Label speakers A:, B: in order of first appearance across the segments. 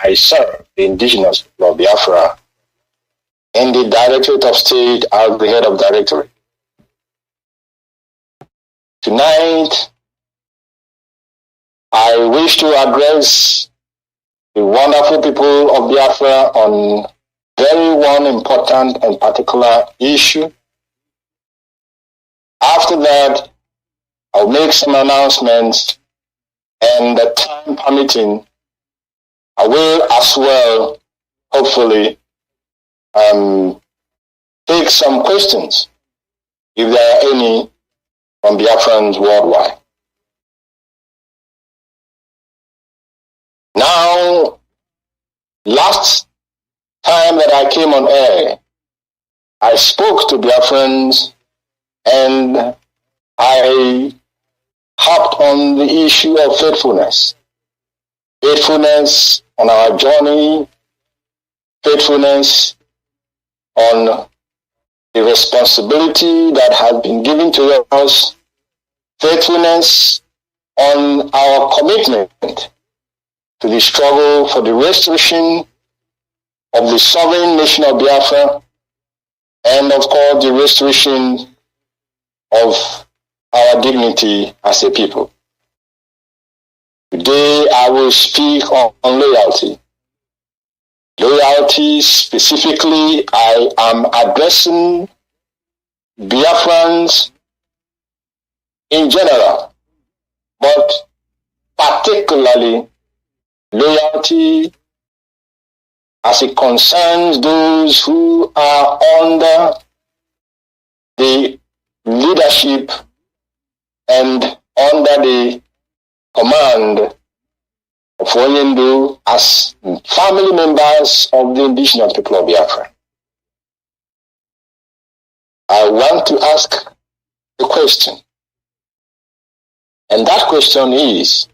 A: I serve the indigenous people of Biafra in the Directorate of State as the head of directorate. Tonight, I wish to address the wonderful people of Biafra on very one important and particular issue. After that, I'll make some announcements, and the time permitting, I will as well, hopefully, take some questions, if there are any, from Biafrans worldwide. Now, last time that I came on air, I spoke to Biafrans and I harped on the issue of faithfulness. Faithfulness on our journey, faithfulness on the responsibility that has been given to us, faithfulness on our commitment to the struggle for the restoration of the sovereign nation of Biafra, and of course the restoration of our dignity as a people. Today I will speak on loyalty. Loyalty specifically, I am addressing Biafrans in general, but particularly loyalty as it concerns those who are under the leadership and under the command of Onyendu as family members of the indigenous people of Biafra. I want to ask a question, and that question is,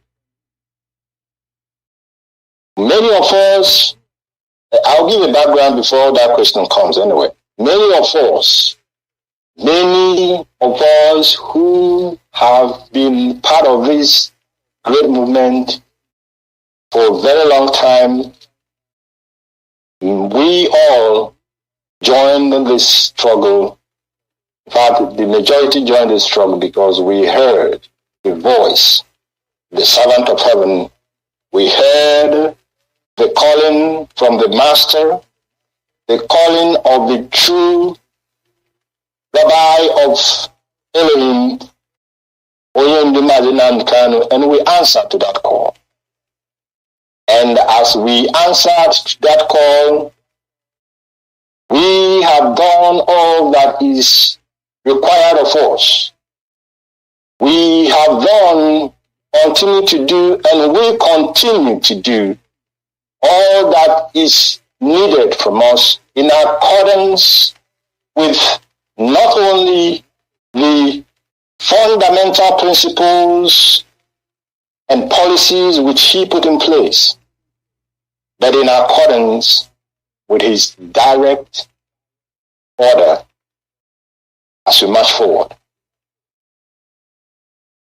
A: many of us, I'll give a background before that question comes anyway. Many of us who have been part of this great movement for a very long time, we all joined this struggle. In fact, the majority joined the struggle because we heard the voice, the servant of heaven. We heard the calling from the master, the calling of the true Rabbi of Elohim, Mazi Kanu, and we answered to that call. And as we answered to that call, we have done all that is required of us. We have done, continue to do, and will continue to do all that is needed from us in accordance with not only the fundamental principles and policies which he put in place, but in accordance with his direct order as we march forward.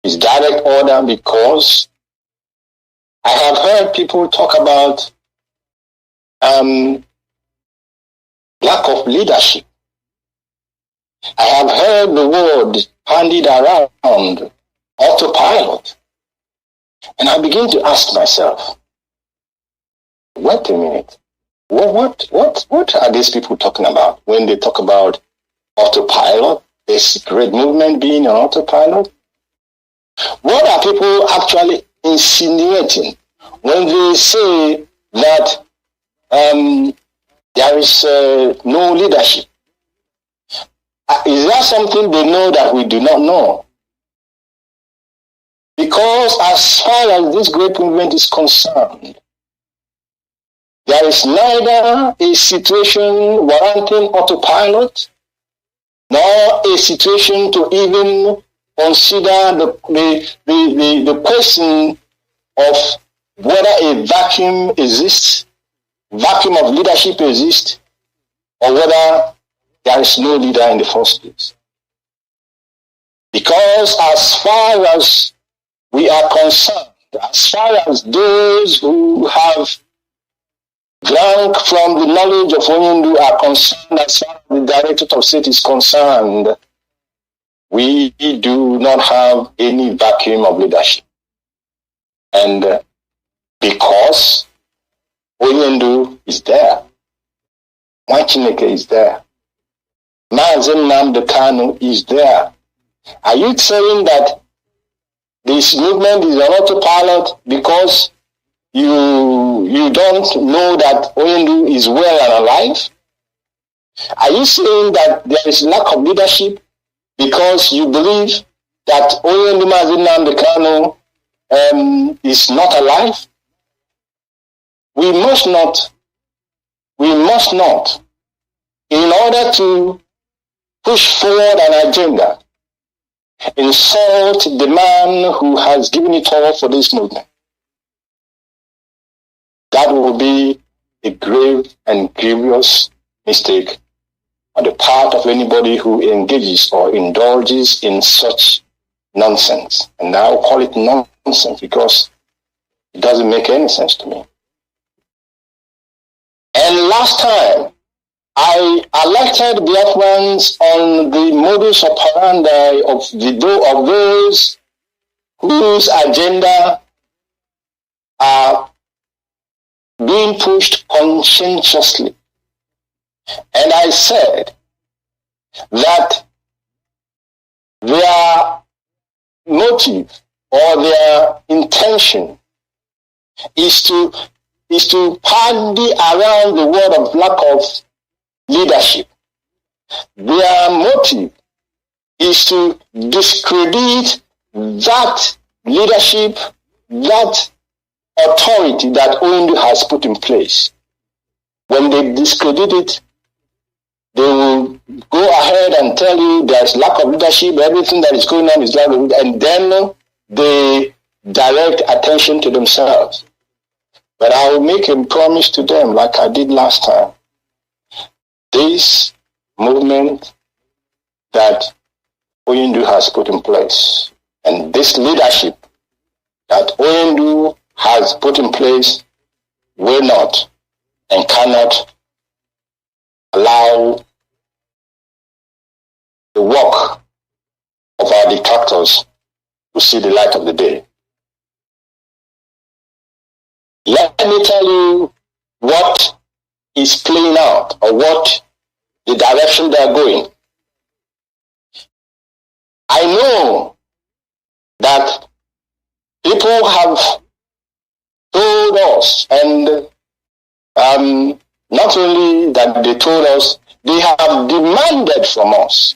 A: His direct order, because I have heard people talk about lack of leadership. I have heard the word bandied around, autopilot. And I begin to ask myself, wait a minute, what are these people talking about when they talk about autopilot, this great movement being an autopilot? What are people actually insinuating when they say that there is no leadership? Is that something they know that we do not know? Because as far as this great movement is concerned, there is neither a situation warranting autopilot, nor a situation to even consider the question of whether a vacuum exists, vacuum of leadership exists, or whether there is no leader in the first place. Because as far as we are concerned, as far as those who have drank from the knowledge of Onyendu are concerned, as far as the Directorate of State is concerned, we do not have any vacuum of leadership. And because Onyendu is there, Machineke is there, Mazi Nnamdi Kanu is there. Are you saying that this movement is an autopilot because you don't know that Onyendu is well and alive? Are you saying that there is lack of leadership because you believe that Onyendu Mazi Nnamdi Kanu is not alive? We must not, in order to push forward an agenda, insult the man who has given it all for this movement. That will be a grave and grievous mistake on the part of anybody who engages or indulges in such nonsense. And I will call it nonsense because it doesn't make any sense to me. And last time, I alerted Biafrans on the modus operandi of those whose agenda are being pushed conscientiously. And I said that their motive or their intention is to bandy around the word of lack of leadership. Their motive is to discredit that leadership, that authority that Onyendu has put in place. When they discredit it, they will go ahead and tell you there's lack of leadership, everything that is going on is lack of leadership, and then they direct attention to themselves. But I will make a promise to them like I did last time. This movement that Onyendu has put in place and this leadership that Onyendu has put in place will not and cannot allow the work of our detractors to see the light of the day. Let me tell you what is playing out or what the direction they are going. I know that people have told us, and not only that they told us, they have demanded from us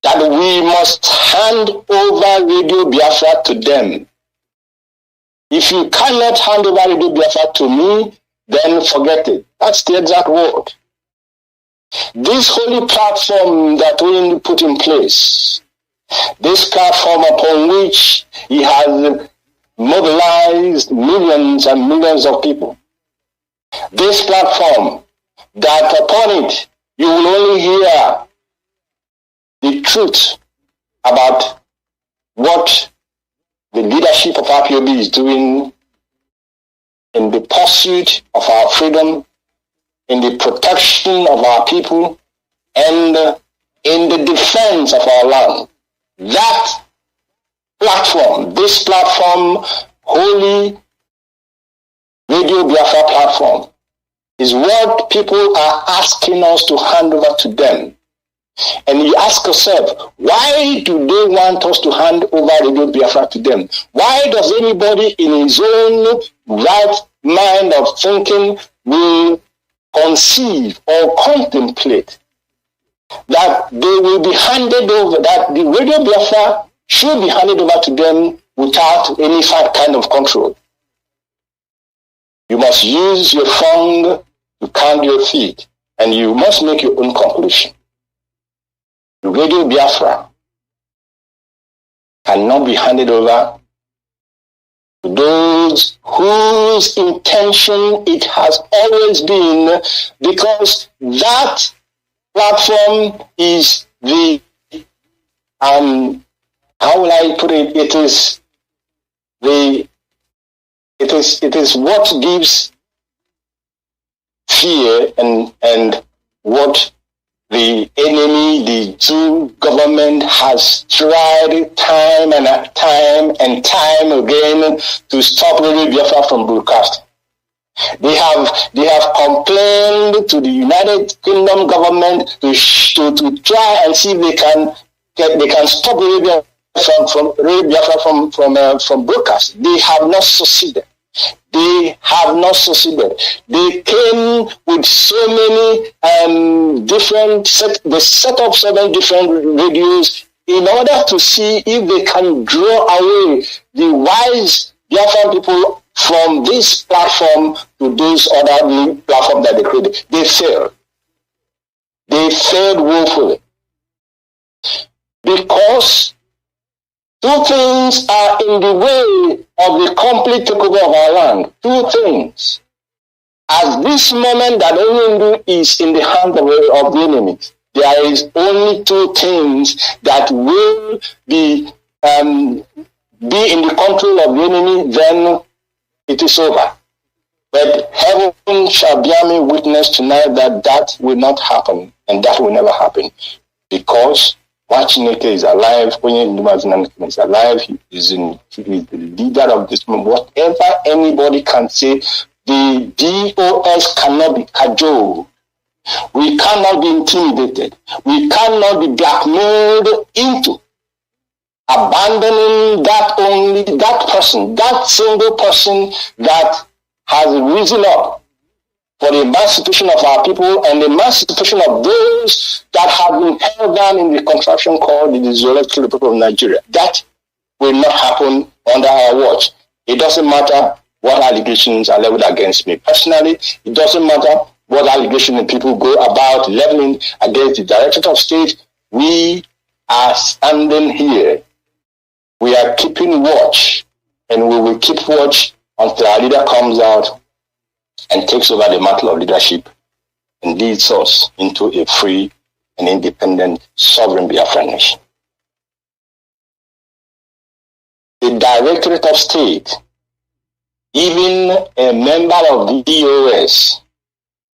A: that we must hand over Radio Biafra to them. If you cannot hand over Radio Biafra to me, then forget it. That's the exact word. This holy platform that we put in place, this platform upon which he has mobilized millions and millions of people, this platform that upon it you will only hear the truth about what the leadership of IPOB is doing in the pursuit of our freedom, in the protection of our people, and in the defense of our land. That platform, this platform, Holy Radio Biafra platform, is what people are asking us to hand over to them. And you ask yourself, why do they want us to hand over Radio Biafra to them? Why does anybody in his own right mind of thinking will conceive or contemplate that they will be handed over, that the Radio Biafra should be handed over to them without any kind of control? You must use your tongue to count your feet, and you must make your own conclusion. The Radio Biafra cannot be handed over to those whose intention it has always been, because that platform is the, how will I put it? It is what gives fear and what the enemy, the Jew government, has tried time and time again to stop Radio Biafra from broadcasting. They have complained to the United Kingdom government to try and see if they can stop Radio Biafra from broadcast. They have not succeeded. They have not succeeded. They came with so many they set up 7 different radios in order to see if they can draw away the wise Biafran people from this platform to those other platforms that they created. They failed. They failed woefully. Because 2 things are in the way of the complete takeover of our land. 2 things. At this moment that Oduduwa is in the hands of the enemy, there is only 2 things that will be in the control of the enemy, then it is over. But heaven shall bear me witness tonight that will not happen, and that will never happen. Because Chineke is alive, Nnamdi is alive, he is the leader of this movement. Whatever anybody can say, the DOS cannot be cajoled. We cannot be intimidated. We cannot be blackmailed into abandoning that person, that single person that has risen up for the emancipation of our people and the emancipation of those that have been held down in the contraption called the Dissolution of the People of Nigeria. That will not happen under our watch. It doesn't matter what allegations are leveled against me personally. It doesn't matter what allegations people go about leveling against the Directorate of State. We are standing here. We are keeping watch, and we will keep watch until our leader comes out and takes over the mantle of leadership and leads us into a free and independent sovereign Biafran nation. The Directorate of State, even a member of the DOS,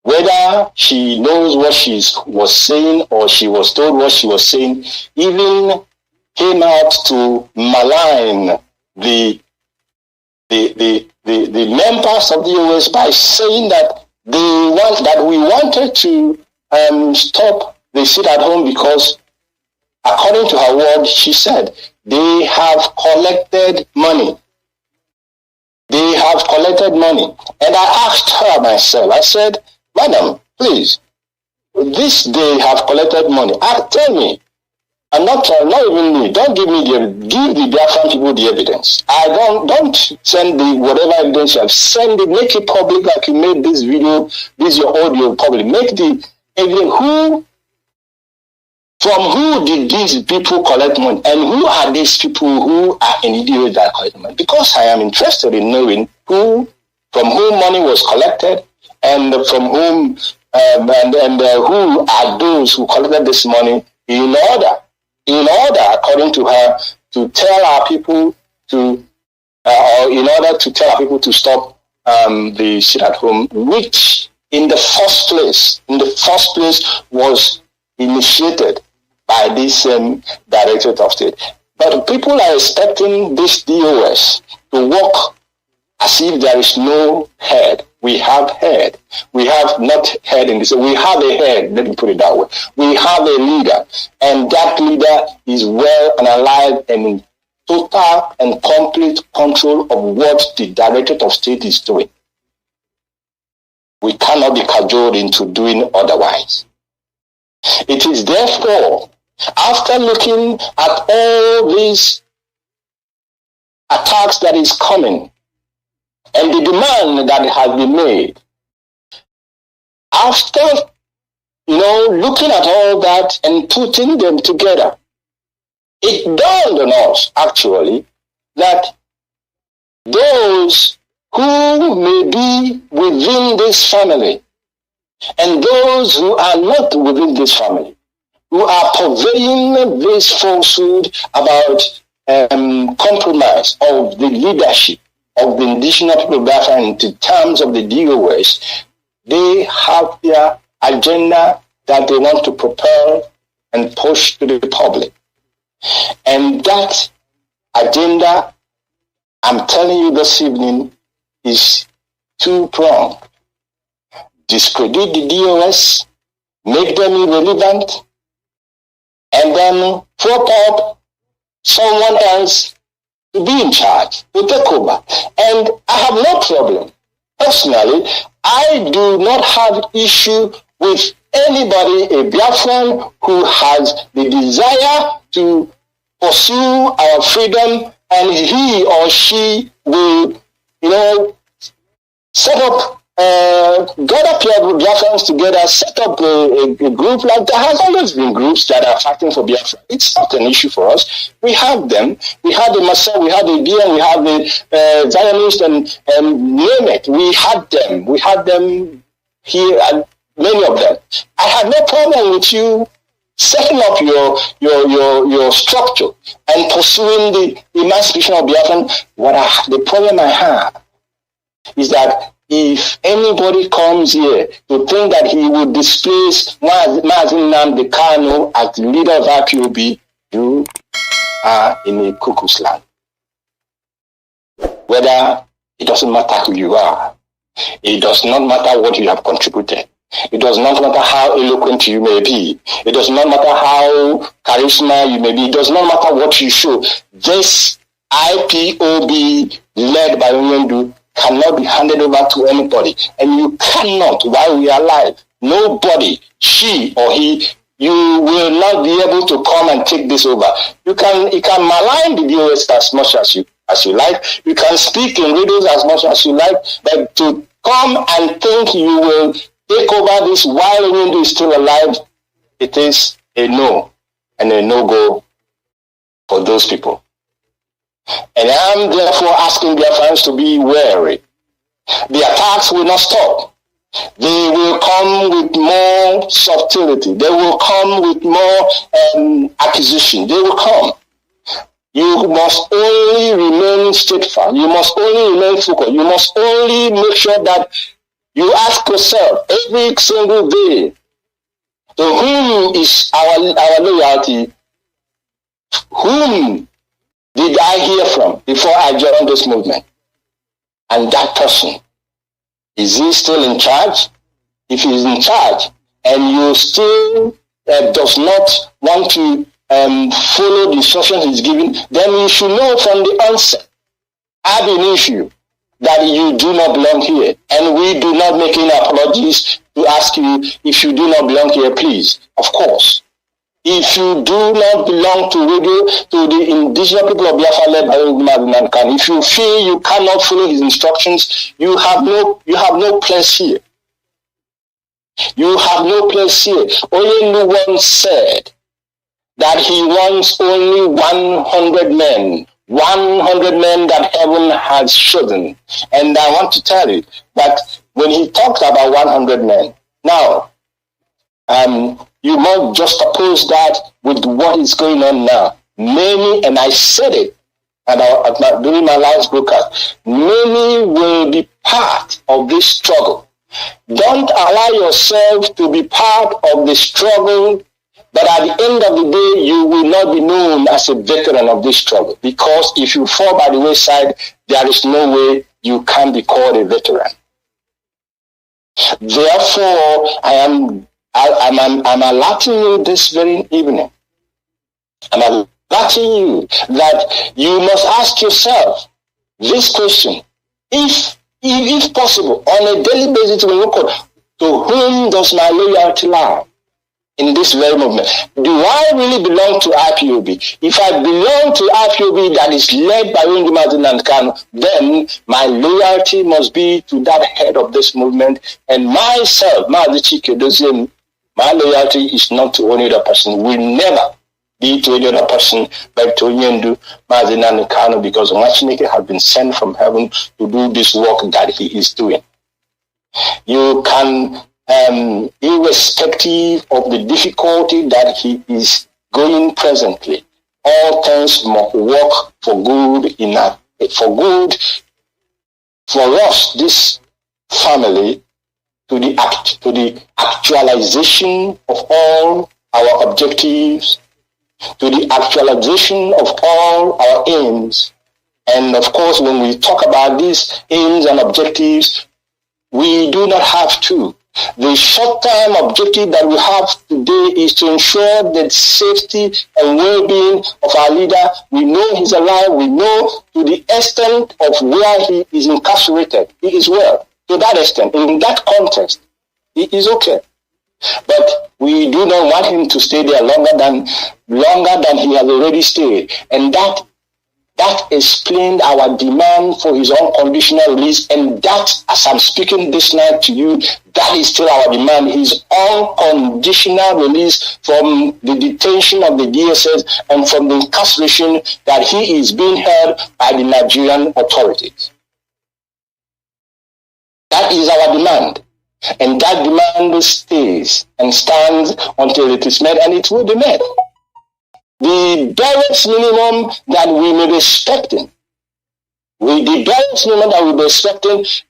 A: whether she knows what she was saying or she was told what she was saying, even came out to malign the members of the US by saying that we wanted to stop the sit at home because, according to her word, she said they have collected money. They have collected money. And I asked her myself, I said, Madam, please, this they have collected money. Tell me, and not even me. Don't give the Biafran people the evidence. Don't send the whatever evidence you have. Send it, make it public like you made this video, your audio public. Make the evidence. From who did these people collect money? And who are these people who are in the that collect money? Because I am interested in knowing from whom money was collected and from whom who are those who collected this money in order, according to her, to tell our people to, or in order to tell our people to stop the sit at home, which in the first place was initiated by this Directorate of State. But people are expecting this DOS to work as if there is no head. We have head. We have not head in this. We have a head, let me put it that way. We have a leader, and that leader is well and alive and in total and complete control of what the Directorate of State is doing. We cannot be cajoled into doing otherwise. It is therefore, after looking at all these attacks that is coming, and the demand that has been made, after, looking at all that and putting them together, it dawned on us, actually, that those who may be within this family and those who are not within this family, who are purveying this falsehood about compromise of the leadership of the indigenous people of Biafra in terms of the DOS, they have their agenda that they want to propel and push to the public. And that agenda, I'm telling you this evening, is two-pronged. Discredit the DOS, make them irrelevant, and then prop up someone else to be in charge, to take over. And I have no problem. Personally, I do not have issue with anybody, a Biafran, who has the desire to pursue our freedom, and he or she will, set up, gather Biafrans together, set up a group. Like there has always been groups that are fighting for Biafra. It's not an issue for us. We have them. We have the Massa, we have the BN, we have the Zionist, and name it. We had them. We had them here, and many of them. I have no problem with you setting up your structure and pursuing the emancipation of Biafra. The problem I have is that if anybody comes here to think that he will displace Mazi Nnamdi Kanu as the leader of IPOB, you are in a cuckoo's land. Whether it doesn't matter who you are, it does not matter what you have contributed. It does not matter how eloquent you may be. It does not matter how charisma you may be. It does not matter what you show. This IPOB led by Nnamdi cannot be handed over to anybody. And you cannot, while we are alive, nobody, she or he, you will not be able to come and take this over. You can malign the DOS as much as you like. You can speak in radios as much as you like, but to come and think you will take over this while Nnamdi is still alive, it is a no and a no-go for those people. And I'm therefore asking Biafrans to be wary. The attacks will not stop. They will come with more subtlety. They will come with more acquisition. They will come. You must only remain steadfast. You must only remain focused. You must only make sure that you ask yourself every single day, to whom is our loyalty? Whom did I hear from before I joined this movement? And that person, is he still in charge? If he is in charge and you still does not want to follow the instructions he's giving, then you should know from the onset, I have an issue that you do not belong here. And we do not make any apologies to ask you if you do not belong here, please. Of course. If you do not belong to the indigenous people of Biafra led by Mazi Edoziem, if you feel you cannot follow his instructions, you have no place here. You have no place here. Oyenuwan said that he wants only 100 men. 100 men that heaven has chosen. And I want to tell you that when he talked about 100 men. Now, you must just oppose that with what is going on now. Many, and I said it during my last broadcast, many will be part of this struggle. Don't allow yourself to be part of the struggle, but at the end of the day, you will not be known as a veteran of this struggle. Because if you fall by the wayside, there is no way you can be called a veteran. Therefore, I'm alerting you this very evening. I'm alerting you that you must ask yourself this question. If possible, on a daily basis, when you call, to whom does my loyalty lie in this very movement? Do I really belong to IPOB? If I belong to IPOB that is led by Nnamdi and Kanu, then my loyalty must be to that head of this movement. And myself, Mazi Edoziem, my loyalty is not to any other person. Will never be to any other person, but to Mazi and Kanu, because Machineke has been sent from heaven to do this work that he is doing. You can, irrespective of the difficulty that he is going presently, all things must work for good for us, this family, to the actualization of all our objectives, to the actualization of all our aims. And of course, when we talk about these aims and objectives, we do not have to. The short-term objective that we have today is to ensure the safety and well-being of our leader. We know he's alive. We know to the extent of where he is incarcerated, he is well. To that extent, in that context, he is okay. But we do not want him to stay there longer than he has already stayed. And that explained our demand for his unconditional release. And that, as I'm speaking this night to you, that is still our demand, his unconditional release from the detention of the DSS and from the incarceration that he is being held by the Nigerian authorities. That is our demand. And that demand stays and stands until it is met, and it will be met. The barest minimum that we may be expecting,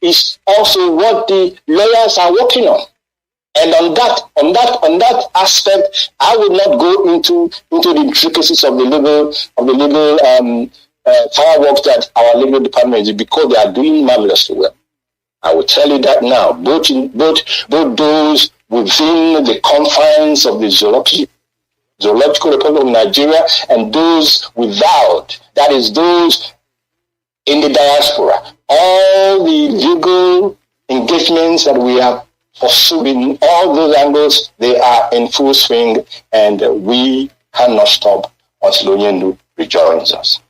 A: is also what the lawyers are working on. And on that aspect, I will not go into the intricacies of the legal fireworks that our legal department is, because they are doing marvelously well. I will tell you that now, both those within the confines of the Zoological Republic of Nigeria and those without, that is those in the diaspora. All the legal engagements that we are pursuing, all those angles, they are in full swing, and we cannot stop until Onyendu rejoins us.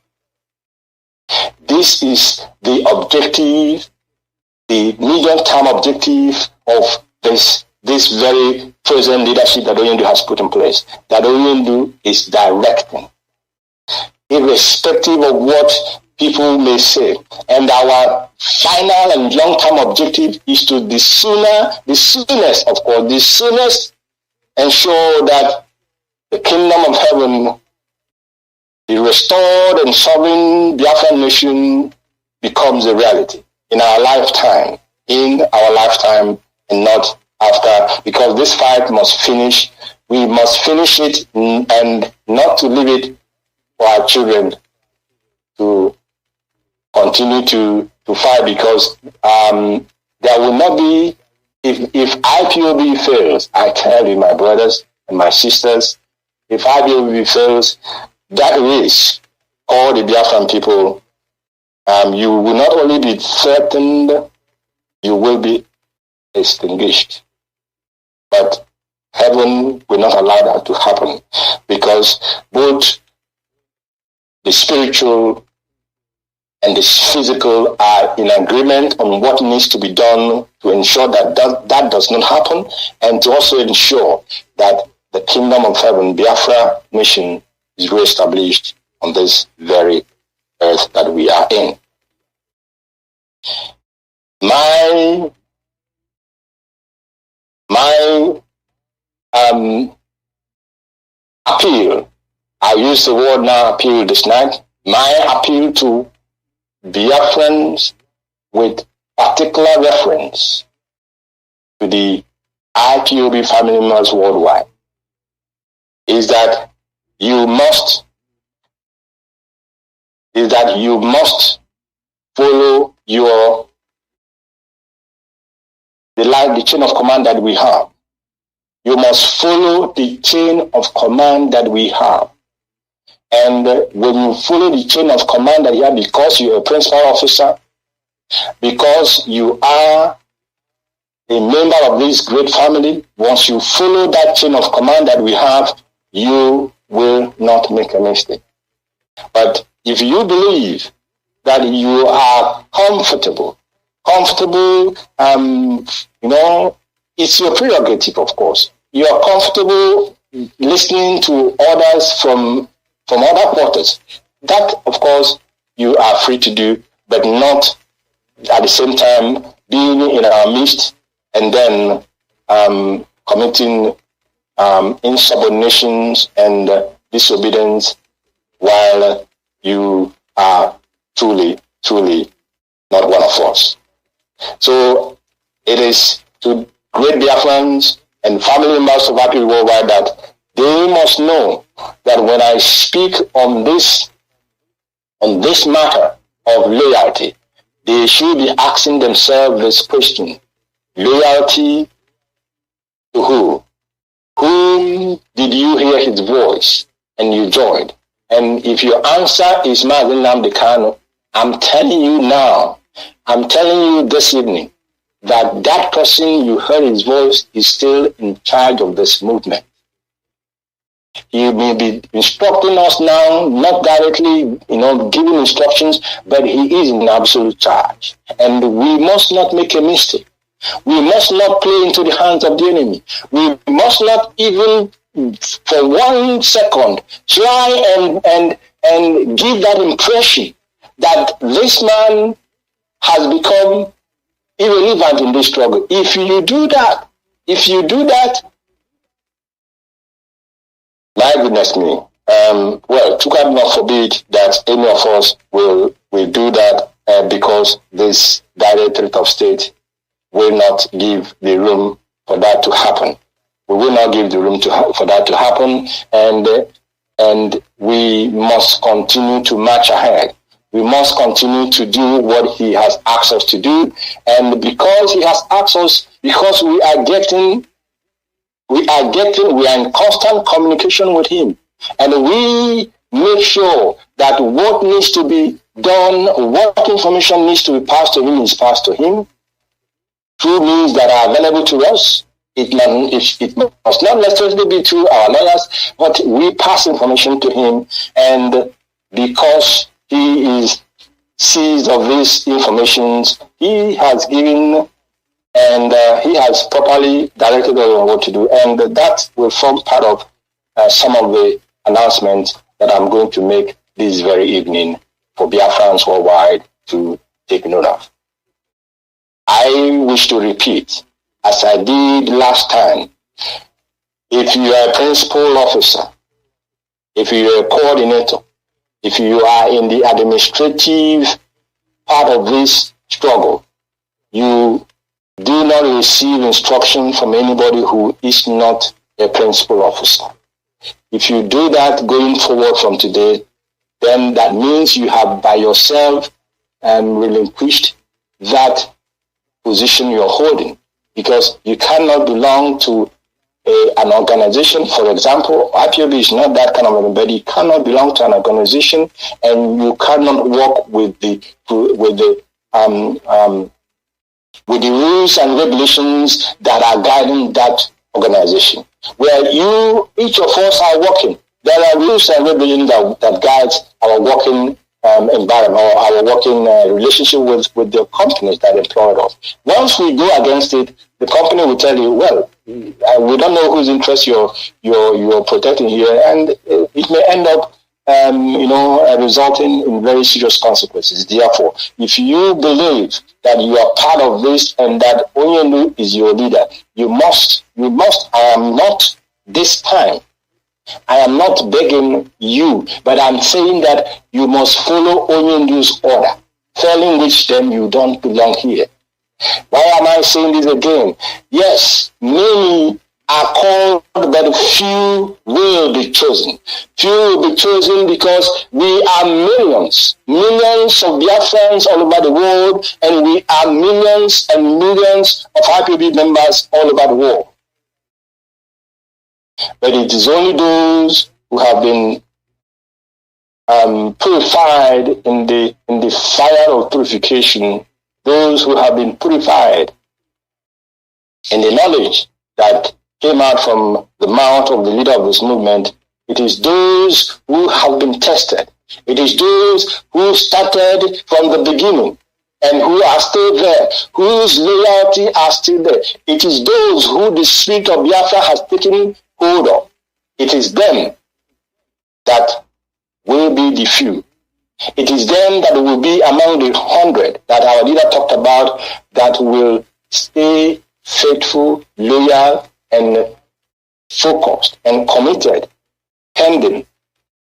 A: This is the objective, the medium-term objective of this very present leadership that Onyendu has put in place, that Onyendu is directing, irrespective of what people may say. And our final and long-term objective is to the soonest ensure that the kingdom of heaven, the restored and sovereign Biafran nation, becomes a reality in our lifetime, and not after, because this fight must finish. We must finish it, and not to leave it for our children to continue to fight, because there will not be, if IPOB fails, I tell you, my brothers and my sisters, if IPOB fails, that race, all the Biafran people, you will not only be threatened, you will be extinguished. But heaven will not allow that to happen, because both the spiritual and the physical are in agreement on what needs to be done to ensure that does not happen, and to also ensure that the kingdom of heaven, Biafra nation, is reestablished on this very earth that we are in. My my appeal, I use the word now appeal this night, my appeal to Biafrans with particular reference to the IPOB family members worldwide is that you must follow the chain of command that we have. You must follow the chain of command that we have. And when you follow the chain of command that you have, because you're a principal officer, because you are a member of this great family, once you follow that chain of command that we have, you will not make a mistake. But if you believe that you are comfortable, it's your prerogative, of course. You are comfortable listening to orders from other quarters. That, of course, you are free to do, but not at the same time being in our midst and then committing insubordinations and disobedience while you are truly not one of us. So it is to great Biafrans and family members of IPOB worldwide that they must know that when I speak on this matter of loyalty, they should be asking themselves this question: loyalty to who? Whom did you hear his voice and you joined? And if your answer is Mazi Nnamdi Kanu, I'm telling you now, I'm telling you this evening, that person you heard his voice is still in charge of this movement. He may be instructing us now, not directly, giving instructions, but he is in absolute charge. And we must not make a mistake. We must not play into the hands of the enemy. We must not even for 1 second try and give that impression that this man has become irrelevant in this struggle. If you do that, my goodness me, to God not forbid that any of us will do that because this directorate of state will not give the room for that to happen. We will not give the room for that to happen, and we must continue to march ahead. We must continue to do what he has asked us to do, and because he has asked us, because we are in constant communication with him, and we make sure that what needs to be done, what information needs to be passed to him is passed to him through means that are available to us. It must not necessarily be through our lawyers, but we pass information to him, and because he is seized of these informations, he has given and he has properly directed us on what to do, and that will form part of some of the announcements that I'm going to make this very evening for Biafrans worldwide to take note of. I wish to repeat, as I did last time, if you are a principal officer, if you are a coordinator, if you are in the administrative part of this struggle, you do not receive instruction from anybody who is not a principal officer. If you do that going forward from today, then that means you have by yourself relinquished that position you're holding, because you cannot belong to an organization. For example, IPOB is not that kind of anybody. You cannot belong to an organization, and you cannot work with the rules and regulations that are guiding that organization. Where each of us are working, there are rules and regulations that guides our working environment or our working relationship with the companies that employ us. Once we go against it, the company will tell you, well, we don't know whose interest you're protecting here, and it may end up resulting in very serious consequences. Therefore, if you believe that you are part of this and that Onyenu is your leader, you must I am not this time. I am not begging you, but I'm saying that you must follow Onyendu's order, failing which then you don't belong here. Why am I saying this again? Yes, many are called, but few will be chosen. Few will be chosen because we are millions of Biafrans all over the world, and we are millions and millions of IPB members all over the world. But it is only those who have been purified in the fire of purification, those who have been purified in the knowledge that came out from the mouth of the leader of this movement. It is those who have been tested. It is those who started from the beginning and who are still there, whose loyalty are still there. It is those who the spirit of Biafra has taken hold of. It is them that will be the few. It is them that will be among the 100 that our leader talked about, that will stay faithful, loyal, and focused and committed, pending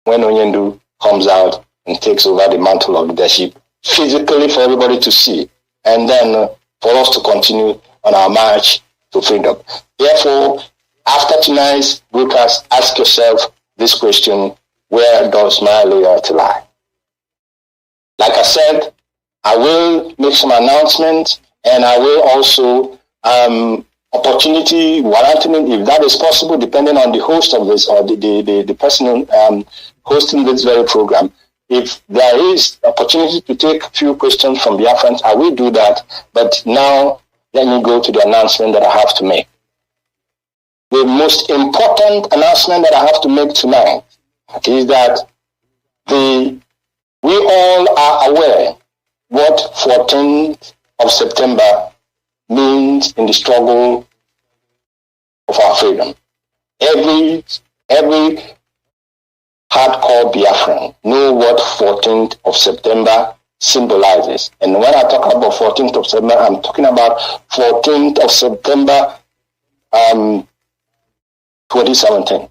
A: when Onyendu comes out and takes over the mantle of leadership, physically for everybody to see, and then for us to continue on our march to freedom. Therefore, after tonight's broadcast, ask yourself this question: where does my loyalty lie? Like I said, I will make some announcements, and I will also opportunity warranting it, if that is possible, depending on the host of this or the person hosting this very program. If there is opportunity to take a few questions from Biafrans, I will do that. But now, let me go to the announcement that I have to make. The most important announcement that I have to make tonight is that we all are aware what 14th of September means in the struggle of our freedom. Every hardcore Biafran know what 14th of September symbolizes. And when I talk about 14th of September, I'm talking about 14th of September 2017.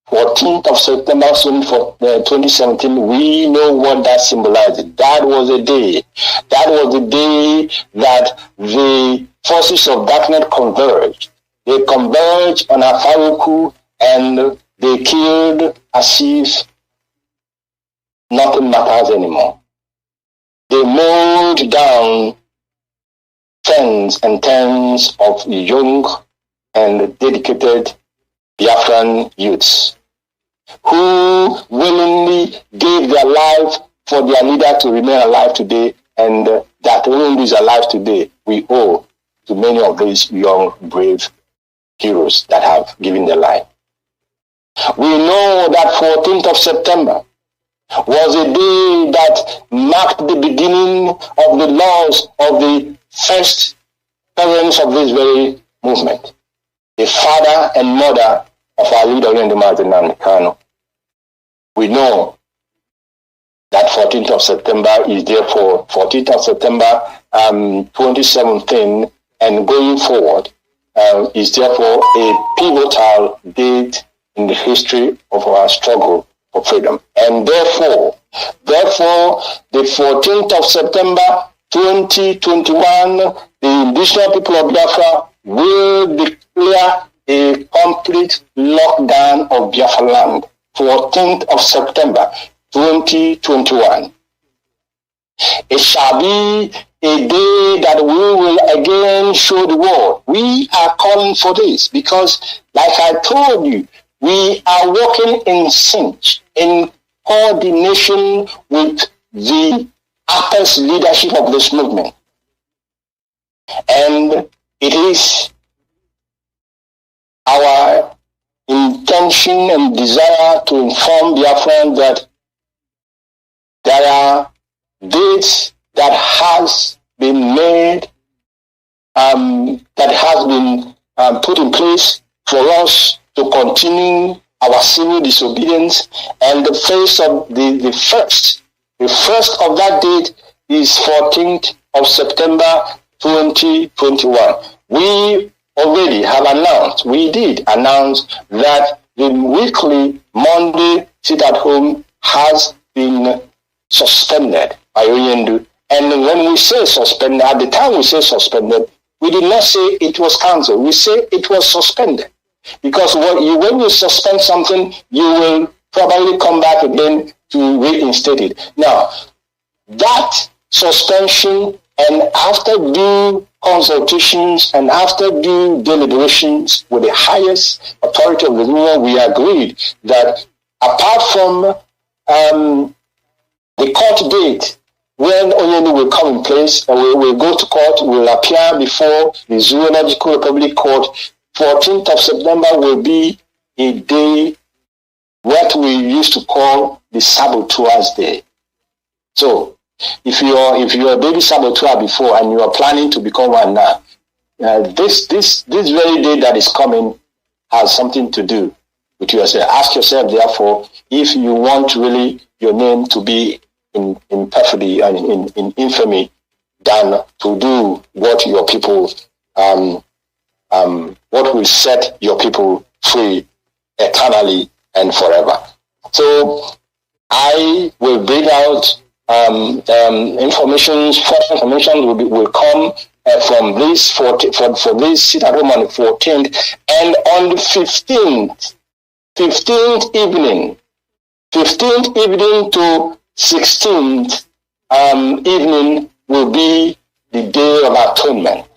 A: 14th of September 2017, we know what that symbolizes. That was a day. That was the day that the forces of darkness converged. They converged on Afaruku and they killed as if nothing matters anymore. They mowed down tens and tens of young and dedicated Biafran youths who willingly gave their life for their leader to remain alive today, and that Onyendu is alive today, we owe to many of these young, brave heroes that have given their life. We know that 14th of September was a day that marked the beginning of the laws of the first parents of this very movement, the father and mother of our leader, Nnamdi Kanu. We know that 14th of September is therefore 14th of September 2017, and going forward is therefore a pivotal date in the history of our struggle for freedom. And therefore, the 14th of September 2021, the indigenous people of Biafra will declare a complete lockdown of Biafra land. 14th of September 2021. It shall be a day that we will again show the world. We are calling for this because, like I told you, we are working in sync, in coordination with the upper leadership of this movement. And it is our intention and desire to inform Biafrans that there are dates that has been made, that has been put in place for us to continue our civil disobedience. And the first of that date is 14th of September 2021. We already have announced, we did announce that the weekly Monday sit-at-home has been suspended by Onyendu. And when we say suspended, at the time we say suspended, we did not say it was cancelled. We say it was suspended. Because when you suspend something, you will probably come back again to reinstate it. Now, that suspension, and after due consultations and after due deliberations with the highest authority of the union, we agreed that apart from the court date when Onyendu will come in place, we will go to court, we will appear before the Zoological Republic Court. 14th of September will be a day what we used to call the Saboteurs Day. So, if you're a baby saboteur before and you are planning to become one now, this very day that is coming has something to do with yourself. Ask yourself, therefore, if you want really your name to be in perfidy and in infamy than to do what your people, what will set your people free eternally and forever. So I will bring out information. Further information will come from this for this sit-at-home on the 14th, and on the 15th evening to 16th evening will be the Day of Atonement.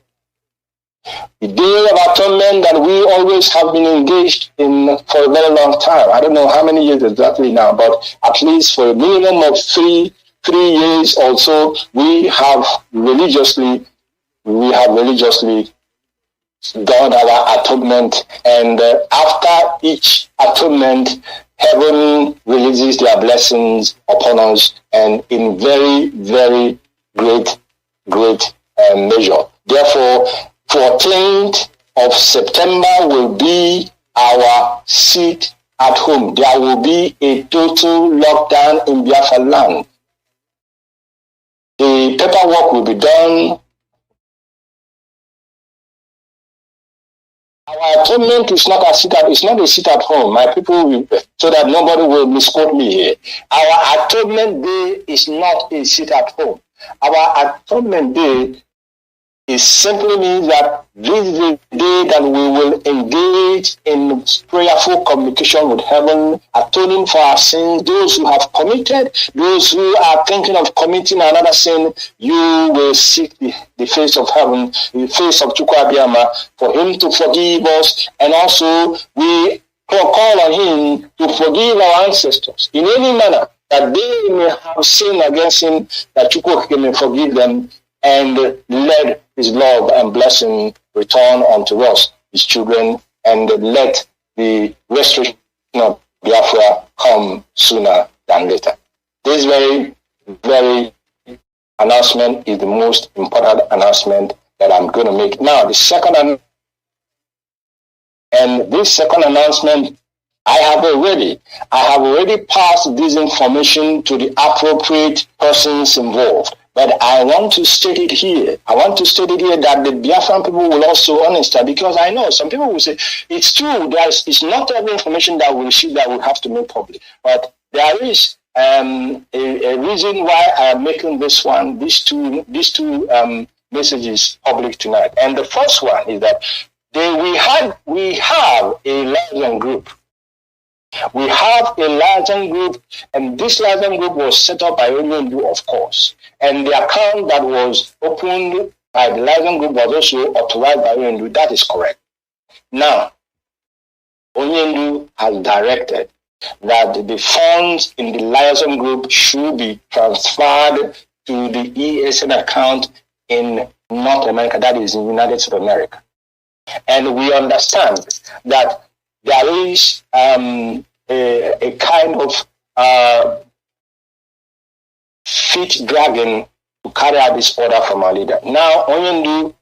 A: The Day of Atonement that we always have been engaged in for a very long time. I don't know how many years exactly now, but at least for a minimum of three years or so, we have religiously done our atonement. And after each atonement, heaven releases their blessings upon us, and in very, very great measure. Therefore, 14th of September will be our sit at home. There will be a total lockdown in Biafra land. The paperwork will be done. Our atonement is not a sit at home. My people, so that nobody will misquote me here. Our atonement day is not a sit at home. Our atonement day it simply means that this is the day that we will engage in prayerful communication with heaven, atoning for our sins. Those who have committed, those who are thinking of committing another sin, you will seek the face of heaven, the face of Chukwabiyama, for him to forgive us, and also we call on him to forgive our ancestors in any manner that they may have sinned against him, that Chukwabiyama may forgive them, and let his love and blessing return unto us, his children, and let the restoration of Biafra come sooner than later. This very, very announcement is the most important announcement that I'm going to make. Now, this second announcement, I have already passed this information to the appropriate persons involved. But I want to state it here. that the Biafran people will also understand, because I know some people will say, it's true, it's not every information that we receive that we have to make public. But there is a reason why I am making these two messages public tonight. And the first one is that we have a liaison group. We have a liaison group, and this liaison group was set up by Onyendu, of course. And the account that was opened by the liaison group was also authorized by Onyendu. That is correct. Now, Onyendu has directed that the funds in the liaison group should be transferred to the ESN account in North America, that is in the United States of America. And we understand that there is a kind of feet dragging to carry out this order from our leader. Now, Onyendu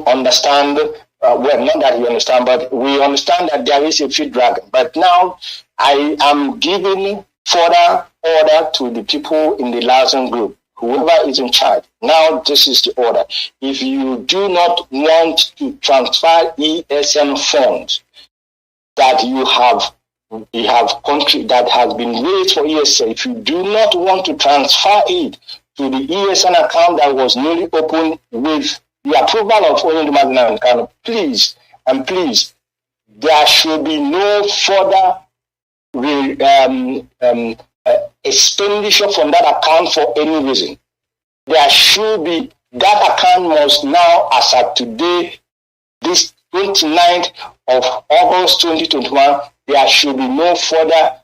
A: understand, well, not that you understand, but we understand that there is a feet dragging. But now I am giving further order to the people in the liaison group whoever is in charge. Now, this is the order. If you do not want to transfer ESN funds that you have country that has been raised for ESN, if you do not want to transfer it to the ESN account that was newly opened with the approval of Oduduwa and Kanu, please, there should be no further expenditure from that account for any reason. There should be, that account must now, as of today, this 29th of August 2021, there should be no further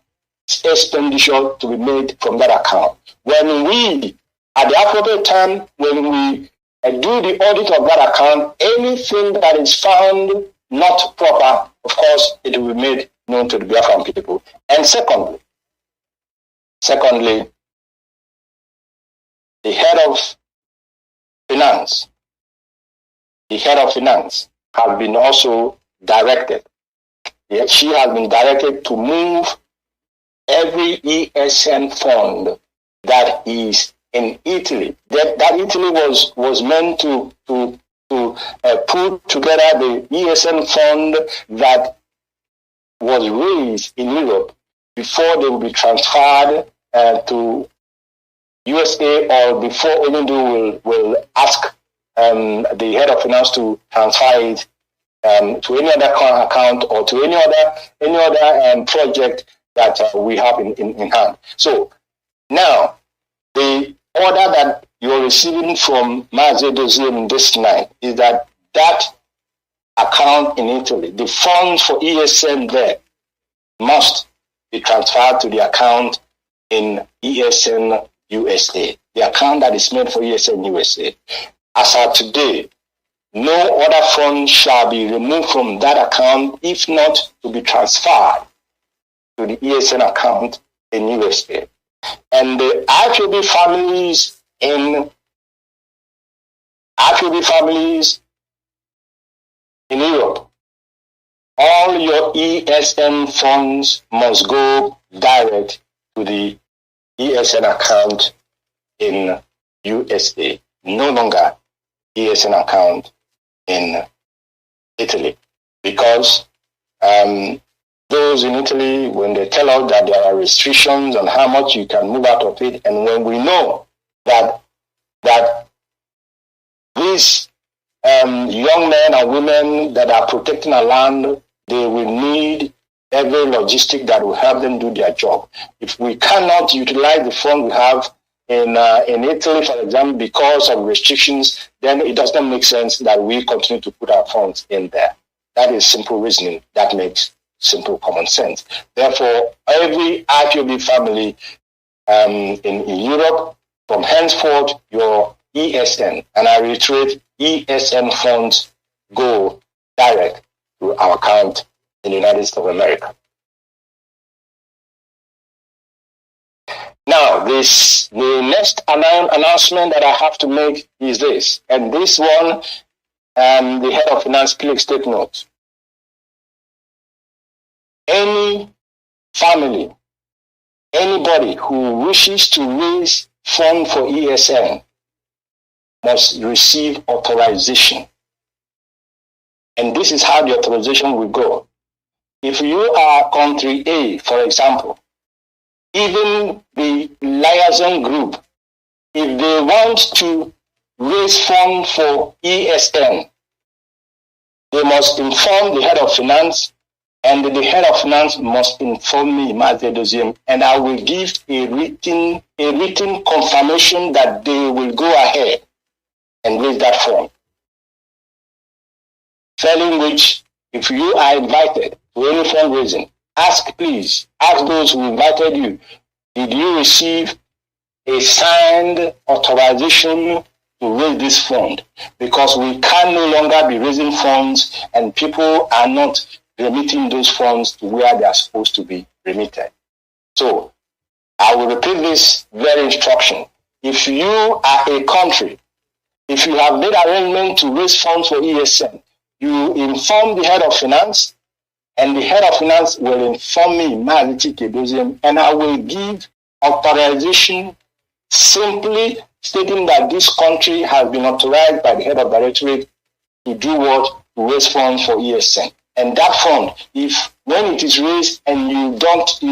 A: expenditure to be made from that account. When we, at the appropriate time, when we do the audit of that account, anything that is found not proper, of course, it will be made known to the Biafran people. And secondly, the head of finance has been also directed. She has been directed to move every ESN fund that is in Italy. That Italy was meant to put together the ESN fund that was raised in Europe before they will be transferred to USA, or before Oduduwa will ask the head of finance to transfer it to any other account or to any other project that we have in hand. So now the order that you're receiving from Mazi Edoziem this night is that account in Italy, the funds for ESN there, must be transferred to the account in ESN USA, the account that is made for ESN USA. As of today, no other fund shall be removed from that account if not to be transferred to the ESN account in USA. And the IPOB families in Europe, all your ESN funds must go direct to the ESN account in USA, no longer ESN account in Italy, because those in Italy, when they tell us that there are restrictions on how much you can move out of it, and when we know that these young men and women that are protecting our land, they will need every logistic that will help them do their job. If we cannot utilize the fund we have in Italy, for example, because of restrictions, then it does not make sense that we continue to put our funds in there. That is simple reasoning. That makes simple common sense. Therefore, every IPOB family in Europe, from henceforth, your ESN, and I reiterate, ESN funds go direct to our account in the United States of America. Now, the next announcement that I have to make is this, and this one, the head of finance, please take note. Any family, anybody who wishes to raise funds for ESN must receive authorization. And this is how the authorization will go. If you are country A, for example, even the liaison group, if they want to raise funds for ESN, they must inform the head of finance, and the head of finance must inform me, Mazi Edoziem, and I will give a written confirmation that they will go ahead and raise that fund. Failing which, if you are invited to any fundraising, ask those who invited you, did you receive a signed authorization to raise this fund? Because we can no longer be raising funds and people are not remitting those funds to where they are supposed to be remitted. So, I will repeat this very instruction. If you are a country, if you have made arrangement to raise funds for ESN, you inform the head of finance, and the head of finance will inform me, Mazi Edoziem, and I will give authorization simply stating that this country has been authorized by the head of directorate to do what? To raise funds for ESN. And that fund, when it is raised and you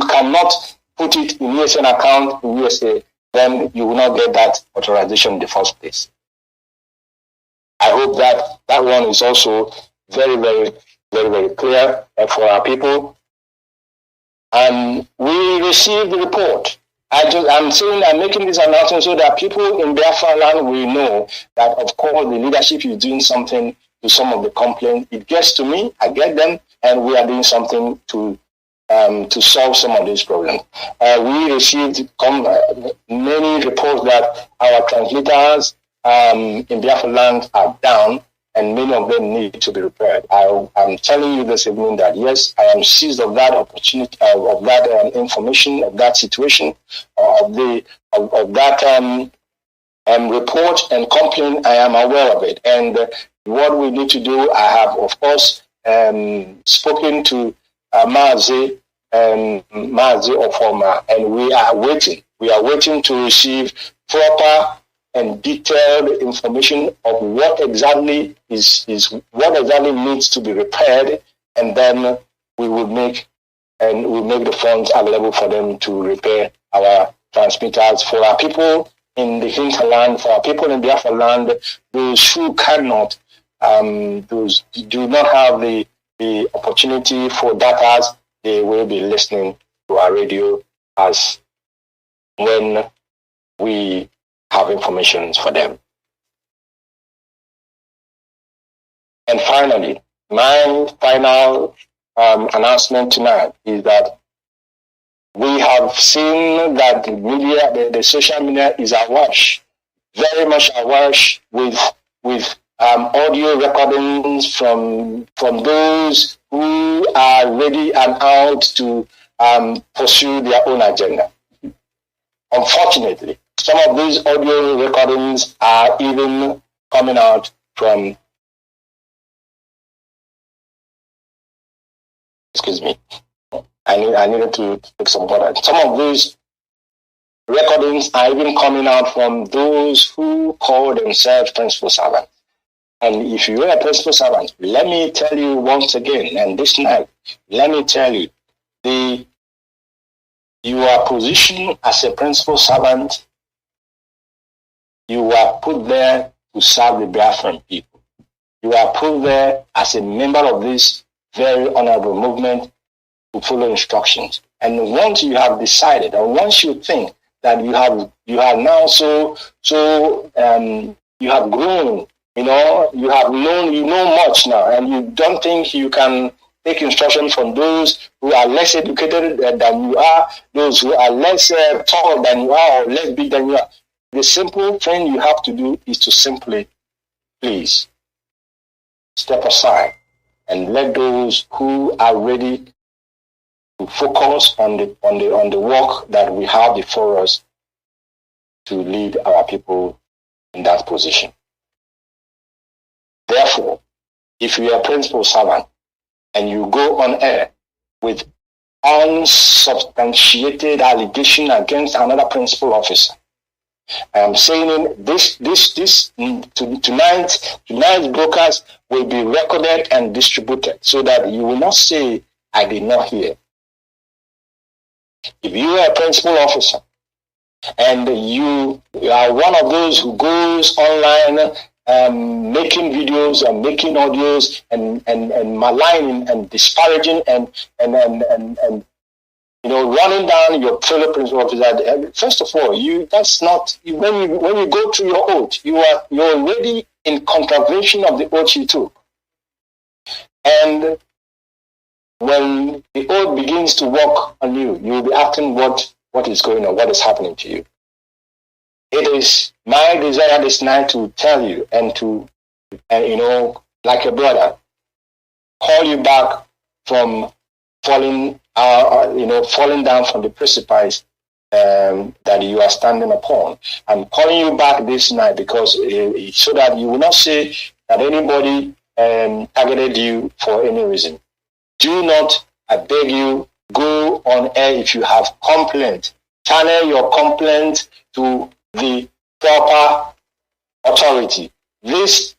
A: cannot put it in ESN account in USA, then you will not get that authorization in the first place. I hope that one is also very, very, very, very clear for our people. And we received the report. I'm making this announcement so that people in Biafra land will know that, of course, the leadership is doing something to some of the complaints. It gets to me, I get them, and we are doing something to solve some of these problems. We received many reports that our translators in Biafra land are down, and many of them need to be repaired. I'm telling you this evening that yes, I am seized of that opportunity, of that information, of that situation, of that report and complaint. I am aware of it, and what we need to do, I have of course spoken to Mazi Edoziem, and we are waiting. We are waiting to receive proper and detailed information of what exactly needs to be repaired, and then we will make the funds available for them to repair our transmitters for our people in the hinterland, for our people in Biafra land, those who cannot, those do not have the opportunity for data, they will be listening to our radio as when we have information for them. And finally, my final announcement tonight is that we have seen that the media, the social media is awash, very much awash with audio recordings from those who are ready and out to pursue their own agenda. Unfortunately, some of these audio recordings are even coming out from, excuse me, I needed to take some water. Some of these recordings are even coming out from those who call themselves principal servants. And if you are a principal servant, let me tell you once again, and this night, let me tell you, you are positioned as a principal servant. You are put there to serve the Biafran people. You are put there as a member of this very honorable movement to follow instructions. And once you have decided, or once you think that you have now you have grown, you know much now, and you don't think you can take instruction from those who are less educated than you are, those who are less tall than you are, or less big than you are. The simple thing you have to do is to simply, please, step aside and let those who are ready to focus on the work that we have before us to lead our people in that position. Therefore, if you are a principal servant and you go on air with unsubstantiated allegation against another principal officer, I am saying tonight's broadcast will be recorded and distributed so that you will not say, I did not hear. If you are a principal officer and you are one of those who goes online making videos and making audios and maligning and disparaging and running down your fellow principal officer, first of all, that's not when you go through your oath, you're already in contravention of the oath you took. And when the oath begins to work on you, you'll be asking what is going on, what is happening to you. It is my desire this night to tell you and to, like a brother, call you back from falling down from the precipice that you are standing upon. I'm calling you back this night because so that you will not say that anybody targeted you for any reason. Do not, I beg you, go on air if you have complaint. Channel your complaint to the proper authority. This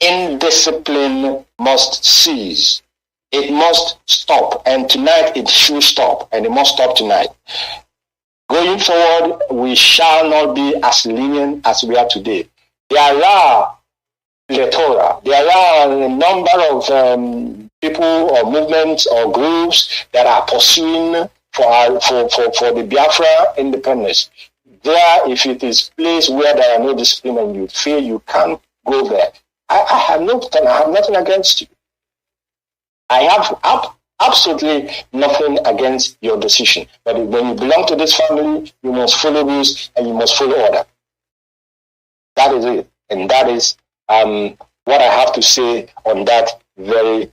A: indiscipline must cease. It must stop. And tonight it should stop. And it must stop tonight. Going forward, we shall not be as lenient as we are today. There are plethora. There are a number of people or movements or groups that are pursuing for the Biafra independence. There, if it is place where there are no discipline and you feel you can't go there, I have nothing against you. I have absolutely nothing against your decision. But when you belong to this family, you must follow rules and you must follow order. That is it. And that is what I have to say on that very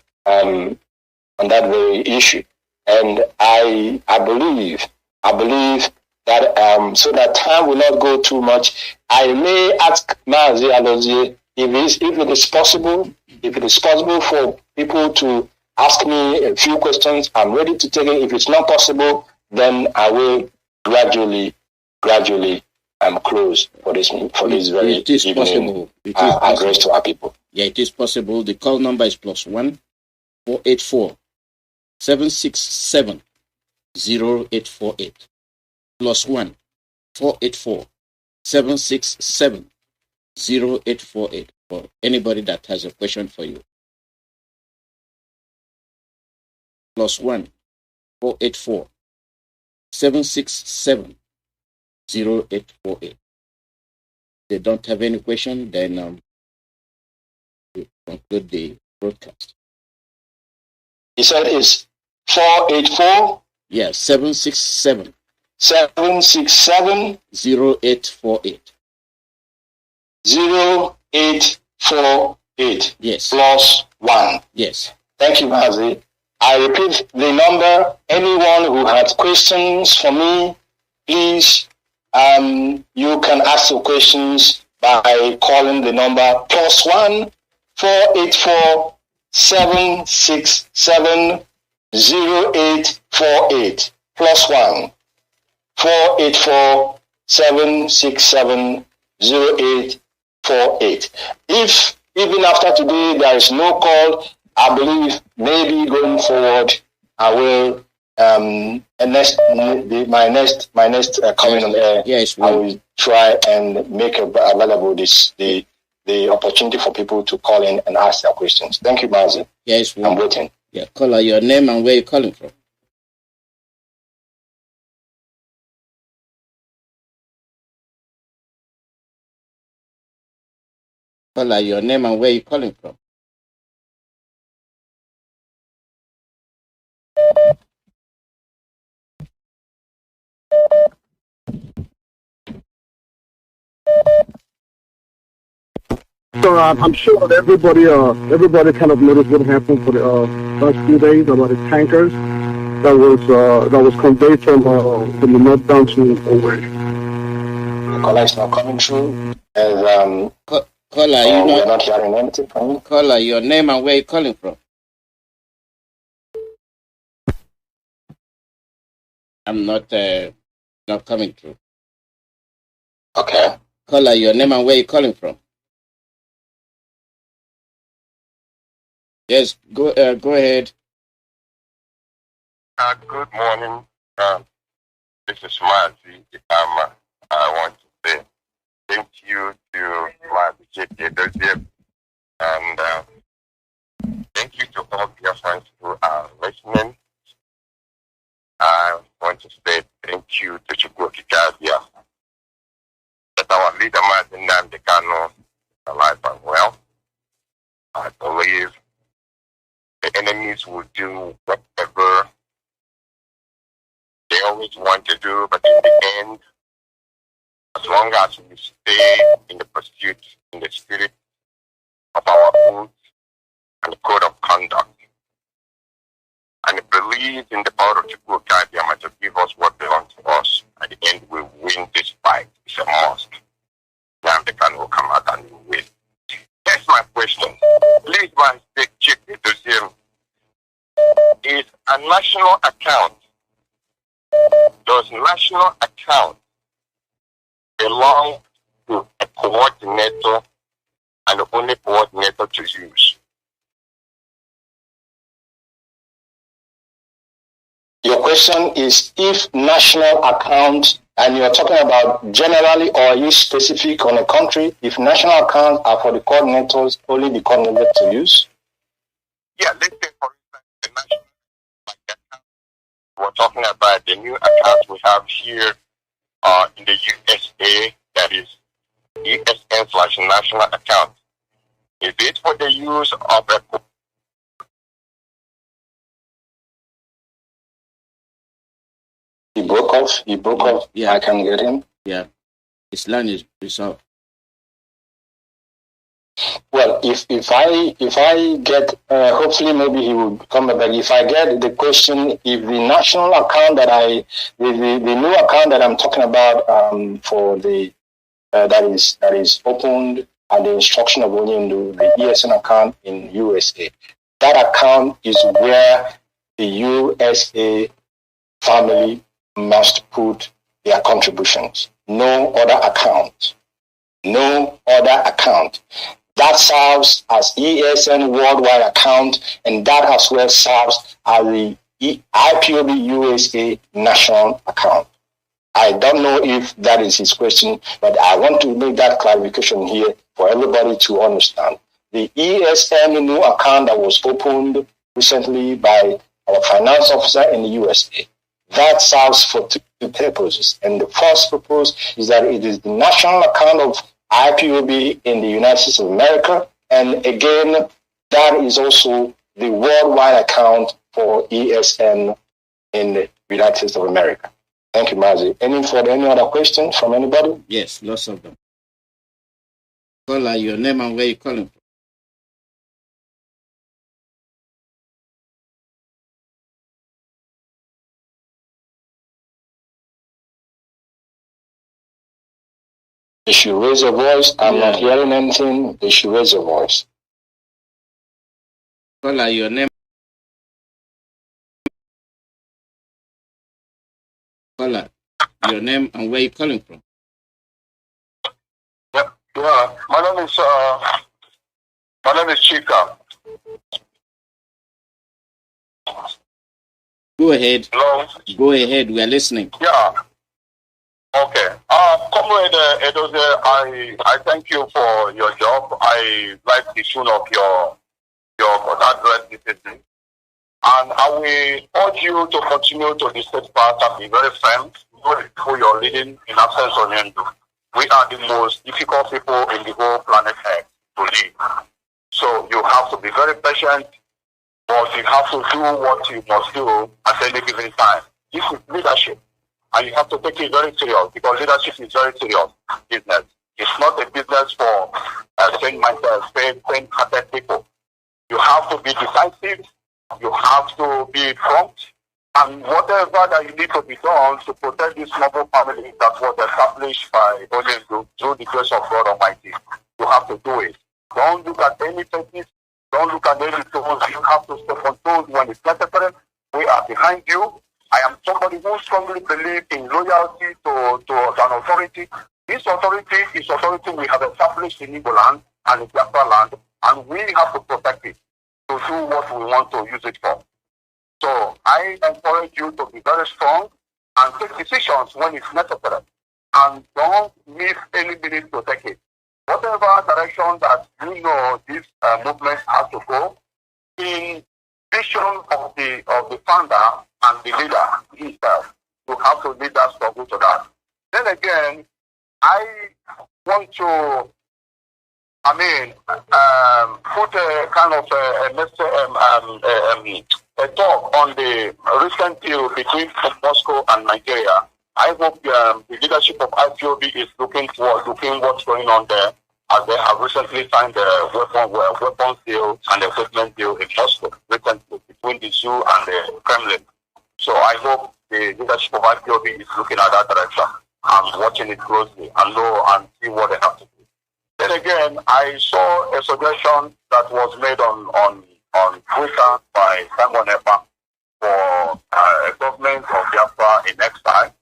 A: issue. And I believe that so that time will not go too much, I may ask Mazi Edoziem if it is possible for people to ask me a few questions. I'm ready to take it. If it's not possible, then I will gradually close for this very
B: it is
A: evening
B: possible. It is
A: address to our people.
B: Yeah, it is possible. The call number is +1 484 767 0848. +1 484 767 0848 for anybody that has a question for you. +1 484 767 0848. If they don't have any question, then we conclude the broadcast.
A: He said it's 484.
B: Yeah, 767
A: 767
B: 0848.
A: 0848.
B: Yes.
A: +1.
B: Yes.
A: Thank you, Mazi. I repeat the number. Anyone who has questions for me, please, you can ask your questions by calling the number +1 484 767 0848. +1 484 767 0848. If even after today there is no call, I believe maybe going forward I will my next coming on air.
B: Yes,
A: I will try and make available the opportunity for people to call in and ask their questions. Thank you, Mazi.
B: Yes,
A: I'm waiting.
B: Yeah, caller, your name and where you're calling from. Caller, your name and where you're calling from.
C: So I'm sure that everybody kind of noticed what happened for the last few days about the tankers that was conveyed from the north down to Owerri.
A: The caller is not coming through. And
B: Caller,
A: we're not hearing anything from you.
B: Caller, your name and where you're calling from. I'm not coming through.
A: Okay.
B: Caller, your name and where you're calling from. Yes, go ahead.
D: Good morning. This is Mazi. I want to say thank you to Mazi Edoziem, and thank you to all Biafrans who are listening. I want to say thank you to Chukwukikadia, that our leader Nnamdi Kanu is alive and well. I believe the enemies will do whatever they always want to do, but in the end, as long as we stay in the pursuit, in the spirit of our oath and the code of conduct, and believe in the power of Chukwukikadia to give us what belongs to us, at the end we win this fight. It's a must. Now the can will come out and we win. That's my question. Please, my Chief Edoziem, is a national account. Does national account belong to a coordinator and the only coordinator to use.
A: Your question is if national account, and you're talking about generally or are you specific on a country, if national accounts are for the coordinators, only the coordinator to use?
D: Yeah, let's say for instance, the national account. We're talking about the new account we have here in the USA, that is USN/national account. Is it for the use of a
A: He broke off.
B: Yeah.
A: I can get him.
B: Yeah. His line is resolved.
A: Well, if I get, hopefully maybe he will come back. If I get the question, if the national account that the new account that I'm talking about for the that is opened at the instruction of Onyindu, the ESN account in USA, that account is where the USA family must put their contributions. No other account. No other account. That serves as ESN worldwide account, and that as well serves as the IPOB USA national account. I don't know if that is his question, but I want to make that clarification here for everybody to understand. The ESN new account that was opened recently by our finance officer in the USA, that serves for two purposes. And the first purpose is that it is the national account of IPOB in the United States of America. And again, that is also the worldwide account for ESN in the United States of America. Thank you, Mazi. Any other questions from anybody?
B: Yes, lots of them. Call your name and where you're calling from.
A: They should raise your voice. I'm not hearing anything. They should raise your voice.
B: Call your name. Call your name and where you're calling from.
D: Yeah. My name is Chika.
B: Go ahead.
D: Hello.
B: Go ahead. We are listening.
D: Yeah. Okay. Comrade Edoziem, I thank you for your job. I like the tune of your address this evening. And I will urge you to continue to be steadfast and be very firm who you're leading in absence of Nnamdi. We are the most difficult people in the whole planet Earth to lead. So you have to be very patient, but you have to do what you must do at any given time. This is leadership. And you have to take it very serious, because leadership is very serious business. It's not a business for faint-hearted people. You have to be decisive. You have to be prompt. And whatever that you need to be done to protect this noble family that was established by Oduduwa through the grace of God Almighty, you have to do it. Don't look at any faces. Don't look at any tools. You have to step on toes when it's necessary. We are behind you. I am somebody who strongly believes in loyalty to an authority. This authority is authority we have established in Igbo land and in Biafra land, and we have to protect it to do what we want to use it for. So I encourage you to be very strong and take decisions when it's necessary, and don't miss any minute to take it. Whatever direction that you know this movement has to go, in vision of the founder and the leader himself, you have to lead that struggle to that. Then again, I want to, put a kind of a talk on the recent deal between Moscow and Nigeria. I hope the leadership of IPOB is looking what's going on there, as they have recently signed the weapons deal and the equipment deal in Moscow recently between the zoo and the Kremlin. So I hope the leadership of IPOB is looking at that direction and watching it closely and know and see what they have to do. Then again, I saw a suggestion that was made on Twitter by Simon Epa for a government of Biafra in exile.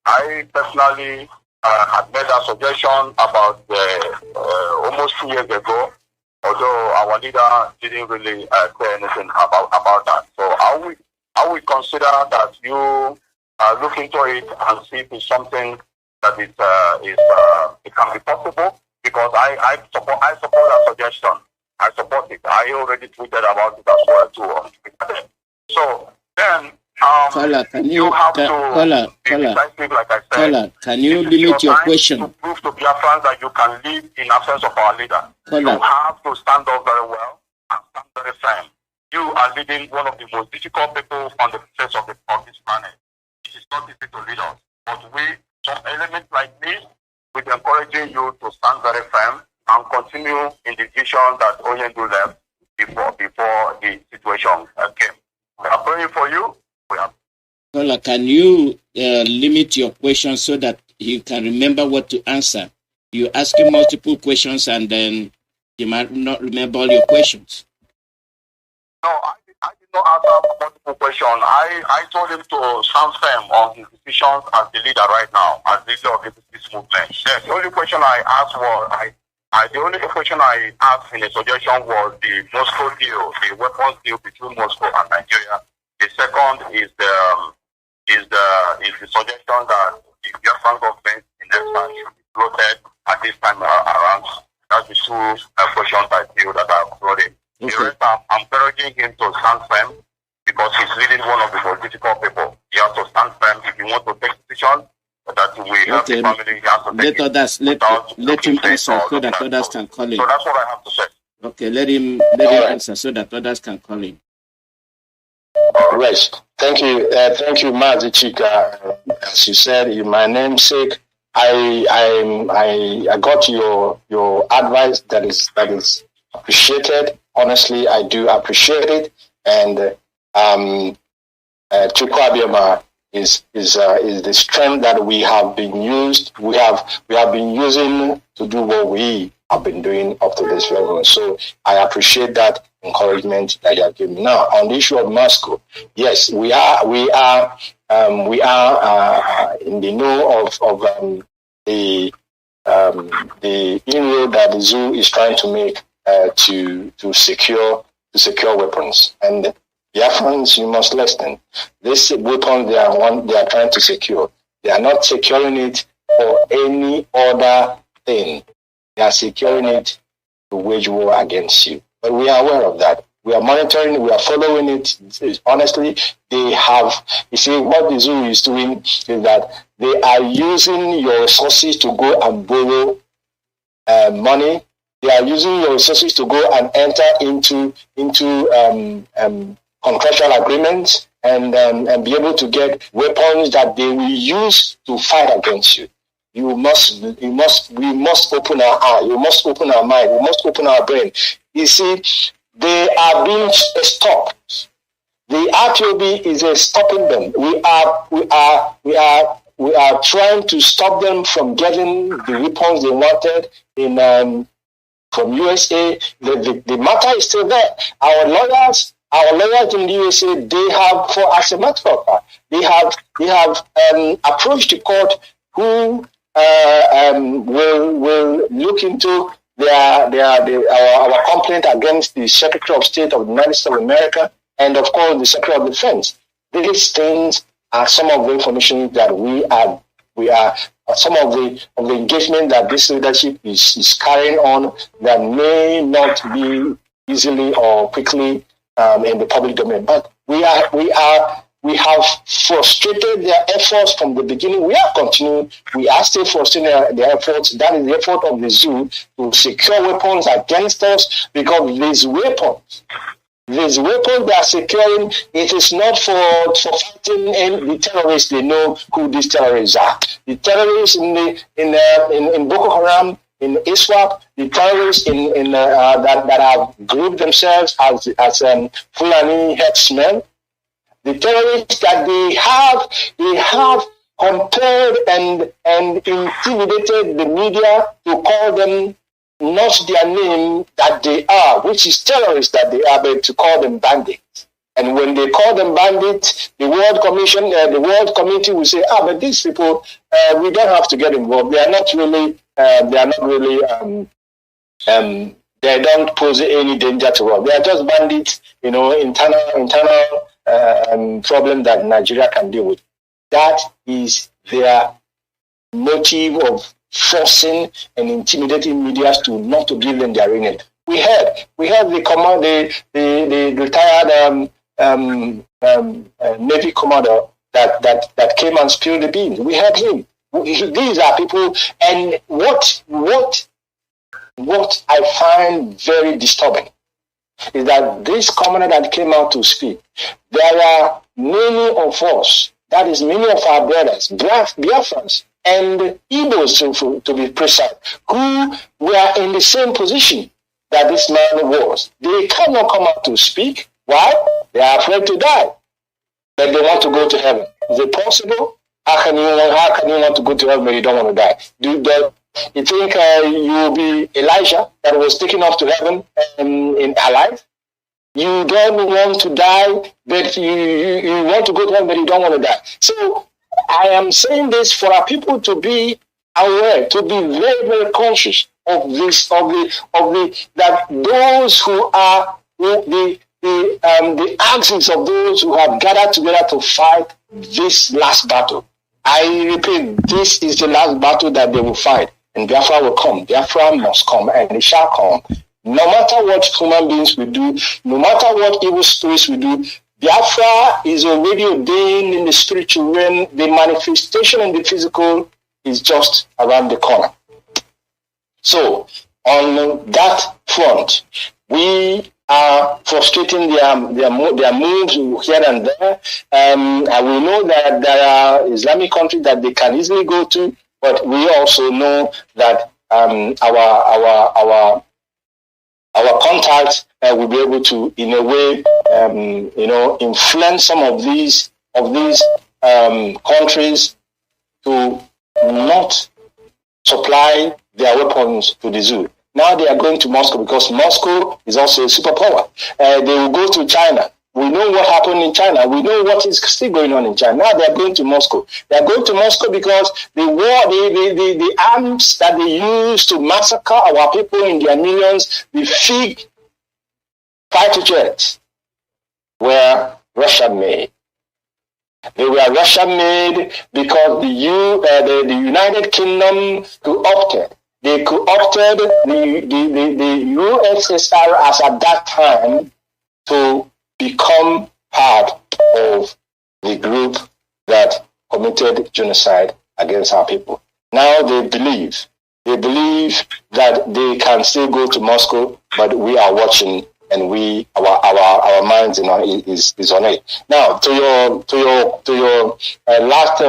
D: I personally had made a suggestion about almost 2 years ago, although our leader didn't really say anything about that. So I will consider that you look into it and see if it's something that it can be possible, because I support that suggestion. I support it. I already tweeted about it as well too on Twitter. So then you have to be decisive, like I said.
B: Caller, can you limit your question?
D: To prove to Biafrans that you can live in absence of our leader. You have to stand up very well and stand very firm. You are leading one of the most difficult people on the face of this planet. It is not easy to lead us, but some elements like this, we're encouraging you to stand very firm and continue in the vision that Oyendu left before the situation came. We are praying for you.
B: Caller, can you limit your questions so that you can remember what to answer? You ask him multiple questions and then you might not remember all your questions.
D: No, I did not answer multiple questions. I told him to stand firm on his decisions as the leader right now, as the leader of this movement. Yes, the only question I asked was, the only question I asked in a suggestion was the Moscow deal, the weapons deal between Moscow and Nigeria. The second is the suggestion that the Biafran government in Excellency should be floated at this time around. That's the two questions I feel that I've brought in. The rest, I'm encouraging him to stand firm because he's leading one of the most difficult people. He has to stand firm if he wants to take decisions that will help the family. He has to take
B: let him answer so that others can call in.
D: So that's what I have to say.
B: Okay, let him answer so that others can call in.
A: Right. Thank you, Mazi Chika. As you said, in my namesake, I got your advice that is appreciated. Honestly, I do appreciate it. And Chukwuabiama is the strength that we have been been using to do what we have been doing up to this level. So I appreciate that encouragement that you have given me. Now, on the issue of Moscow, yes, we are in the know of the inroad that the zoo is trying to make to secure weapons. And Biafrans, you must listen. This weapon they are trying to secure, they are not securing it for any other thing. They are securing it to wage war against you. But we are aware of that. We are monitoring, we are following it. Honestly, they have, you see, what the zoo is doing is that they are using your resources to go and borrow money. They are using your resources to go and enter into contractual agreements and be able to get weapons that they will use to fight against you. We must open our eye. We must open our mind. We must open our brain. You see, they are being stopped. The IPOB is stopping them. We are trying to stop them from getting the weapons they wanted from USA. The matter is still there. Our lawyers in the USA, they have, as a matter of fact, they have approached the court who will look into our complaint against the Secretary of State of the United States of America and, of course, the Secretary of Defense. These things are some of the information that we are some of the engagement that this leadership is carrying on that may not be easily or quickly in the public domain. But we have frustrated their efforts from the beginning. We are continuing. We are still frustrating their efforts. That is the effort of the zoo to secure weapons against us, because these weapons they are securing, it is not for fighting the terrorists. They know who these terrorists are. The terrorists in Boko Haram, in ISWAP, the terrorists that have grouped themselves as Fulani headsmen. The terrorists that they have compared and intimidated the media to call them not their name that they are, which is terrorists that they are, but to call them bandits. And when they call them bandits, the World Commission, the World Community will say, but these people, we don't have to get involved. They are not really, they don't pose any danger to us. They are just bandits, internal problem that Nigeria can deal with. That is their motive of forcing and intimidating media to not to give them their ring. We had the retired Navy commander that came and spilled the beans. We had him. These are people, and what I find very disturbing is that this commander that came out to speak, there are many of us, that is many of our brothers, Biafrans and Igbos to be precise, who were in the same position that this man was. They cannot come out to speak. Why? They are afraid to die, but they want to go to heaven. Is it possible? How can you want to go to heaven when you don't want to die? You think you will be Elijah that was taken off to heaven in alive? You don't want to die, but you want to go to heaven, but you don't want to die. So I am saying this for our people to be aware, to be very, very conscious of this, that those who are the axis of those who have gathered together to fight this last battle. I repeat, this is the last battle that they will fight, and Biafra will come. Biafra must come, and it shall come. No matter what human beings will do, no matter what evil spirits will do, Biafra is already ordained in the spiritual realm. The manifestation in the physical is just around the corner. So, on that front, we are frustrating their moves here and there. And we know that there are Islamic countries that they can easily go to, but we also know that our contacts will be able to, in a way, influence some of these countries to not supply their weapons to the zoo. Now they are going to Moscow because Moscow is also a superpower. They will go to China. We know what happened in China. We know what is still going on in China. Now they are going to Moscow. They are going to Moscow because the war, the arms that they use to massacre our people in their millions, the fake fighter jets, were Russian-made. They were Russian-made because the United Kingdom co-opted. They co-opted the USSR as at that time to become part of the group that committed genocide against our people. Now they believe that they can still go to Moscow, but we are watching, and our minds is on it. Now to your last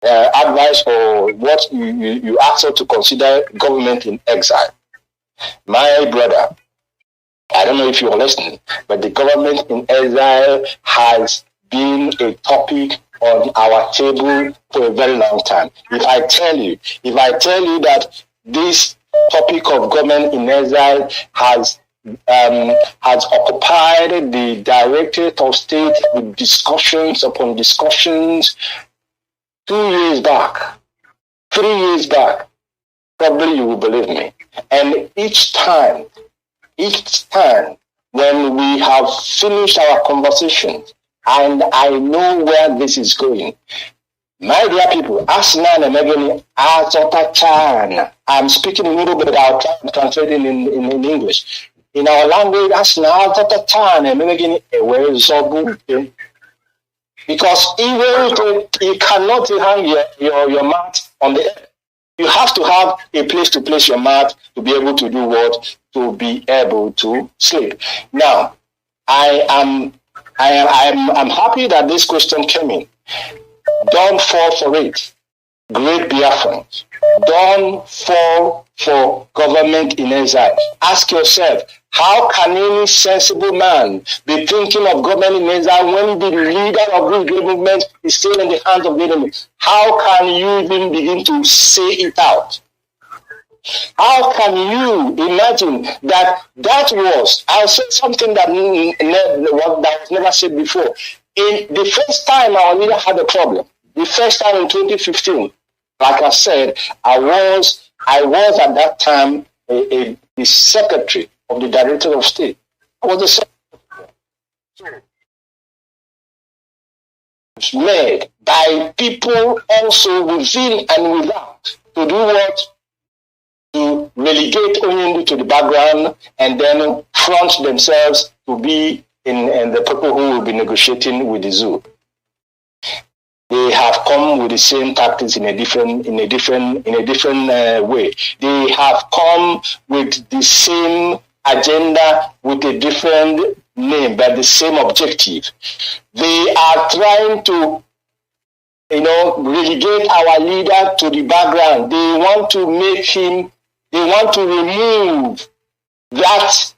A: advice, or what you asked her to consider government in exile. My brother, I don't know if you're listening, but the government in exile has been a topic on our table for a very long time. If I tell you that this topic of government in exile has occupied the Directorate of State with discussions upon discussions 2 years back, 3 years back, probably you will believe me. And each time when we have finished our conversation, and I know where this is going, my dear people, I'm speaking a little bit, I'll try to translate it in English. In our language, because even you cannot hang your mat on the air. You have to have a place to place your mat to be able to do what? To be able to sleep. Now, I'm happy that this question came in. Don't fall for it. Great Biafrans. Don't fall for government in exile. Ask yourself, how can any sensible man be thinking of government in exile when the leader of this great movement is still in the hands of the enemy? How can you even begin to say it out? How can you imagine that was, I'll say something that was never said before. In the first time our leader had a problem, the first time in 2015, like I said, I was at that time the secretary of the Director of State. I was the secretary. Made by people also within and without to do what? To relegate Onyindu to the background and then front themselves to be in the people who will be negotiating with the zoo. They have come with the same tactics in a different way. They have come with the same agenda with a different name, but the same objective. They are trying to, relegate our leader to the background. They want to remove that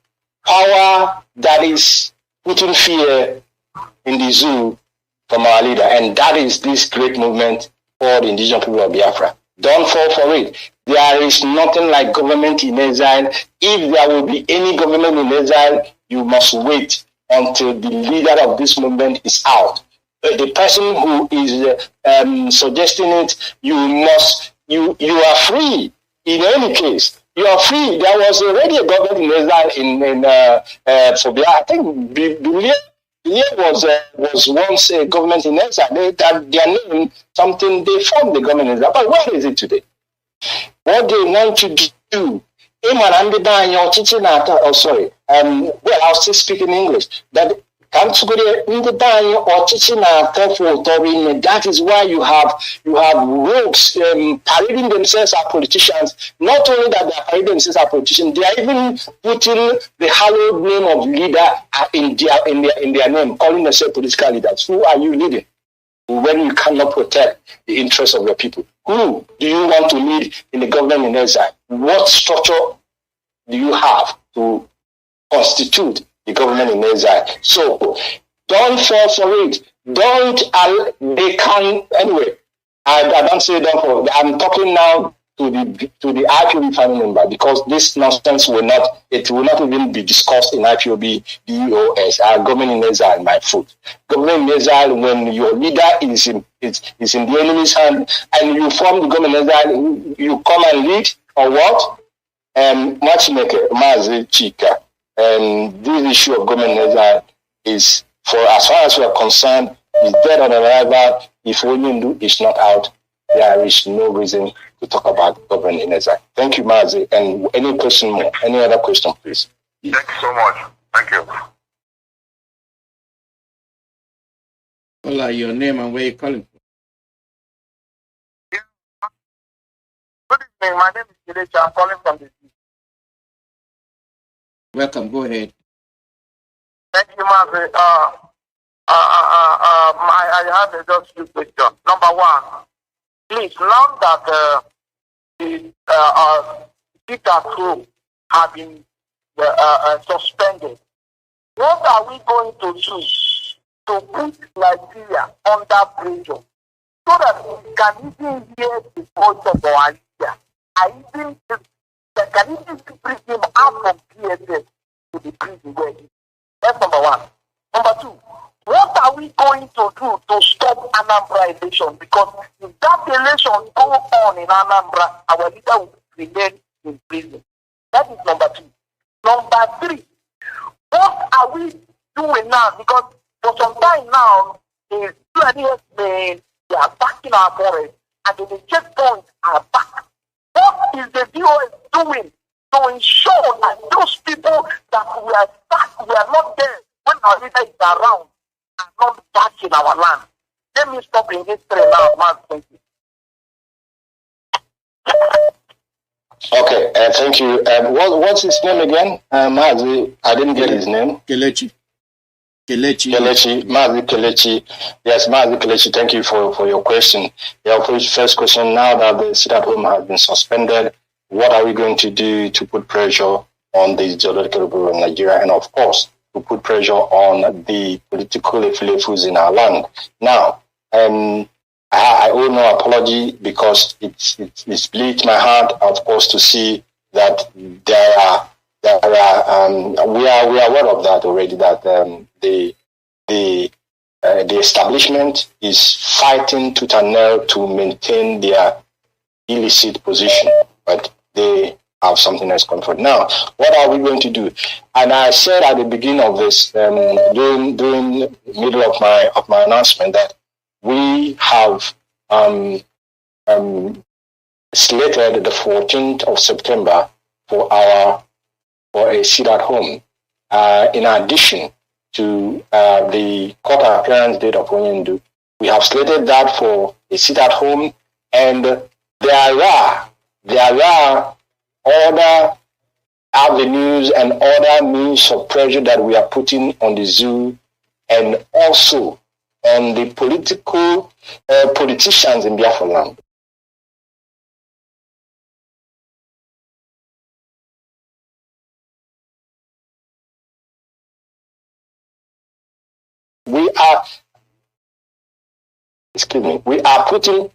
A: power that is putting fear in the zoo from our leader. And that is this great movement for the indigenous people of Biafra. Don't fall for it. There is nothing like government in exile. If there will be any government in exile, you must wait until the leader of this movement is out. The person who is suggesting it, you are free. In any case, you are free. There was already a government in exile for Biafra. I think Bilia was once a government in exile. Their name, something, they formed the government in exile. But where is it today? What they want to do, I'll still speak in English. That is why you have rogues parading themselves as politicians. Not only that they are parading themselves as politicians, they are even putting the hallowed name of leader in their name, calling themselves political leaders. Who are you leading when you cannot protect the interests of your people? Who do you want to lead in the government in exile? What structure do you have to constitute the government in exile? So don't fall for it. Anyway, I don't say don't fall. I'm talking now to the IPOB family member, because this nonsense will not even be discussed in IPOB, DOS, government in exile, my foot. Government in exile, when your leader is in the enemy's hand and you form the government in exile, you come and lead, or what? Matchmaker, Mazi Chika. This issue of government in exile is, for as far as we are concerned, is dead on arrival. If Onyindu is not out, there is no reason to talk about government in exile. Thank you, Mazi. And any question more? Any other question, please?
D: Thank you so much. Thank you.
B: Hola, your name and where you calling from?
D: Yeah. Good evening. My name is Kelechi. I'm calling from the city.
B: Welcome. Go ahead.
D: Thank you, Mazi. I have just two questions. Number one, please, now that the speaker group have been suspended, what are we going to do to put Nigeria under pressure so that we can even hear the voice of our leader? Can even bring him out from PSS to the prison where he is? That's number one. Number two, what are we going to do to stop Anambra election? Because if that election goes on in Anambra, our leader will remain in prison. That is number two. Number three, what are we doing now? Because for some time now, the UNS they are backing our forest, and the checkpoints are back. What is the DOS doing to ensure that those people that we are stuck, we are not there when our leader is around, are not back in our land? Let me stop in this train now, man. Thank you.
A: Okay, thank you. What's his name again? Mazi, I didn't get his name.
B: Kelechi.
A: Mazi Kelechi. Yes, Mazi Kelechi, thank you for your question. Your first question, now that the sit-at-home has been suspended, what are we going to do to put pressure on the geological people of Nigeria, and of course, to put pressure on the political affiliates in our land? Now, I I owe no apology because it's bleached my heart, of course, to see that we are aware of that already, that the establishment is fighting tooth and nail to maintain their illicit position, but they have something else comfort. Now, what are we going to do? And I said at the beginning of this, during the middle of my announcement, that we have slated the 14th of September for a sit at home. In addition to the court appearance date of Onyendu, we have slated that for a sit at home, and there are other avenues and other means of pressure that we are putting on the zoo, and also on the politicians in Biafra land. We are putting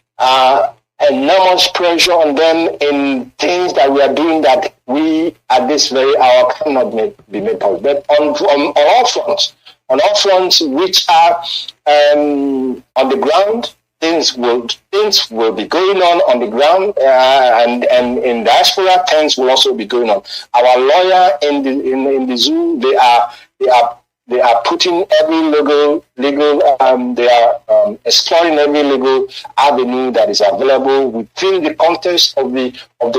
A: enormous pressure on them in things that we are doing that we at this very hour cannot be made public. But on all fronts which are on the ground, things will be going on the ground, and in diaspora, things will also be going on. Our lawyer in the zoo, they are putting every legal they are exploring every legal avenue that is available within the context of the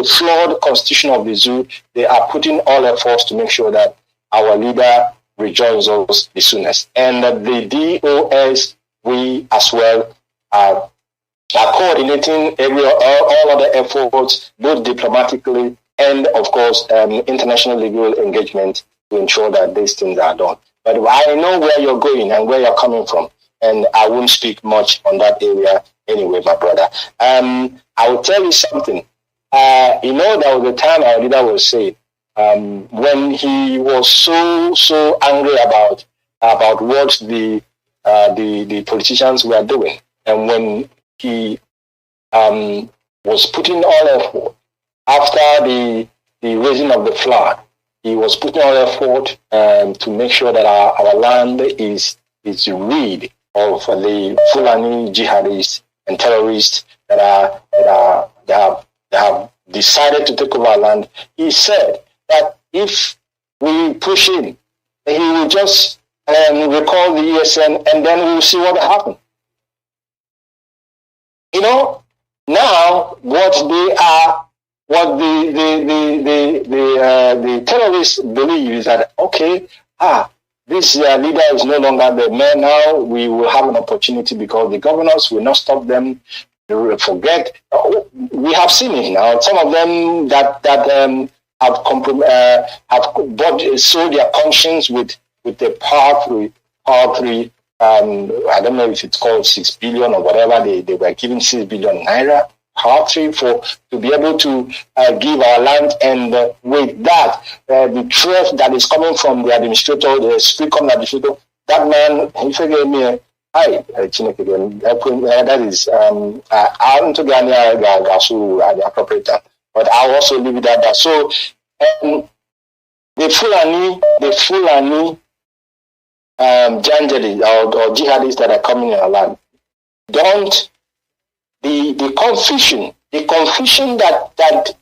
A: flawed constitution of the zoo. They are putting all efforts to make sure that our leader rejoins us the soonest. And the DOS, we as well are coordinating all other efforts, both diplomatically and, of course, international legal engagement to ensure that these things are done. But I know where you're going and where you're coming from, and I won't speak much on that area anyway, my brother. I will tell you something. There was a time our leader was saying, when he was so angry about what the politicians were doing, and when he was putting all effort after the raising of the flag, he was putting all effort to make sure that our land is rid of the Fulani jihadists and terrorists that have decided to take over our land. He said that if we push in, he will just recall the ESN, and then we will see what will happen. Now what the terrorists believe is that, okay, this leader is no longer the man now. We will have an opportunity because the governors will not stop them. They will forget. We have seen it now. Some of them that have sold their conscience with the power three. I don't know if it's called 6 billion or whatever. They were giving 6 billion naira. To be able to give our land, and with that, the threat that is coming from the administrator, the speaker administrator, that man, he forgave me. That is, I'm to the appropriate time, but I'll also leave it at that. So, the Fulani Janjali or jihadists that are coming in our land, the confusion that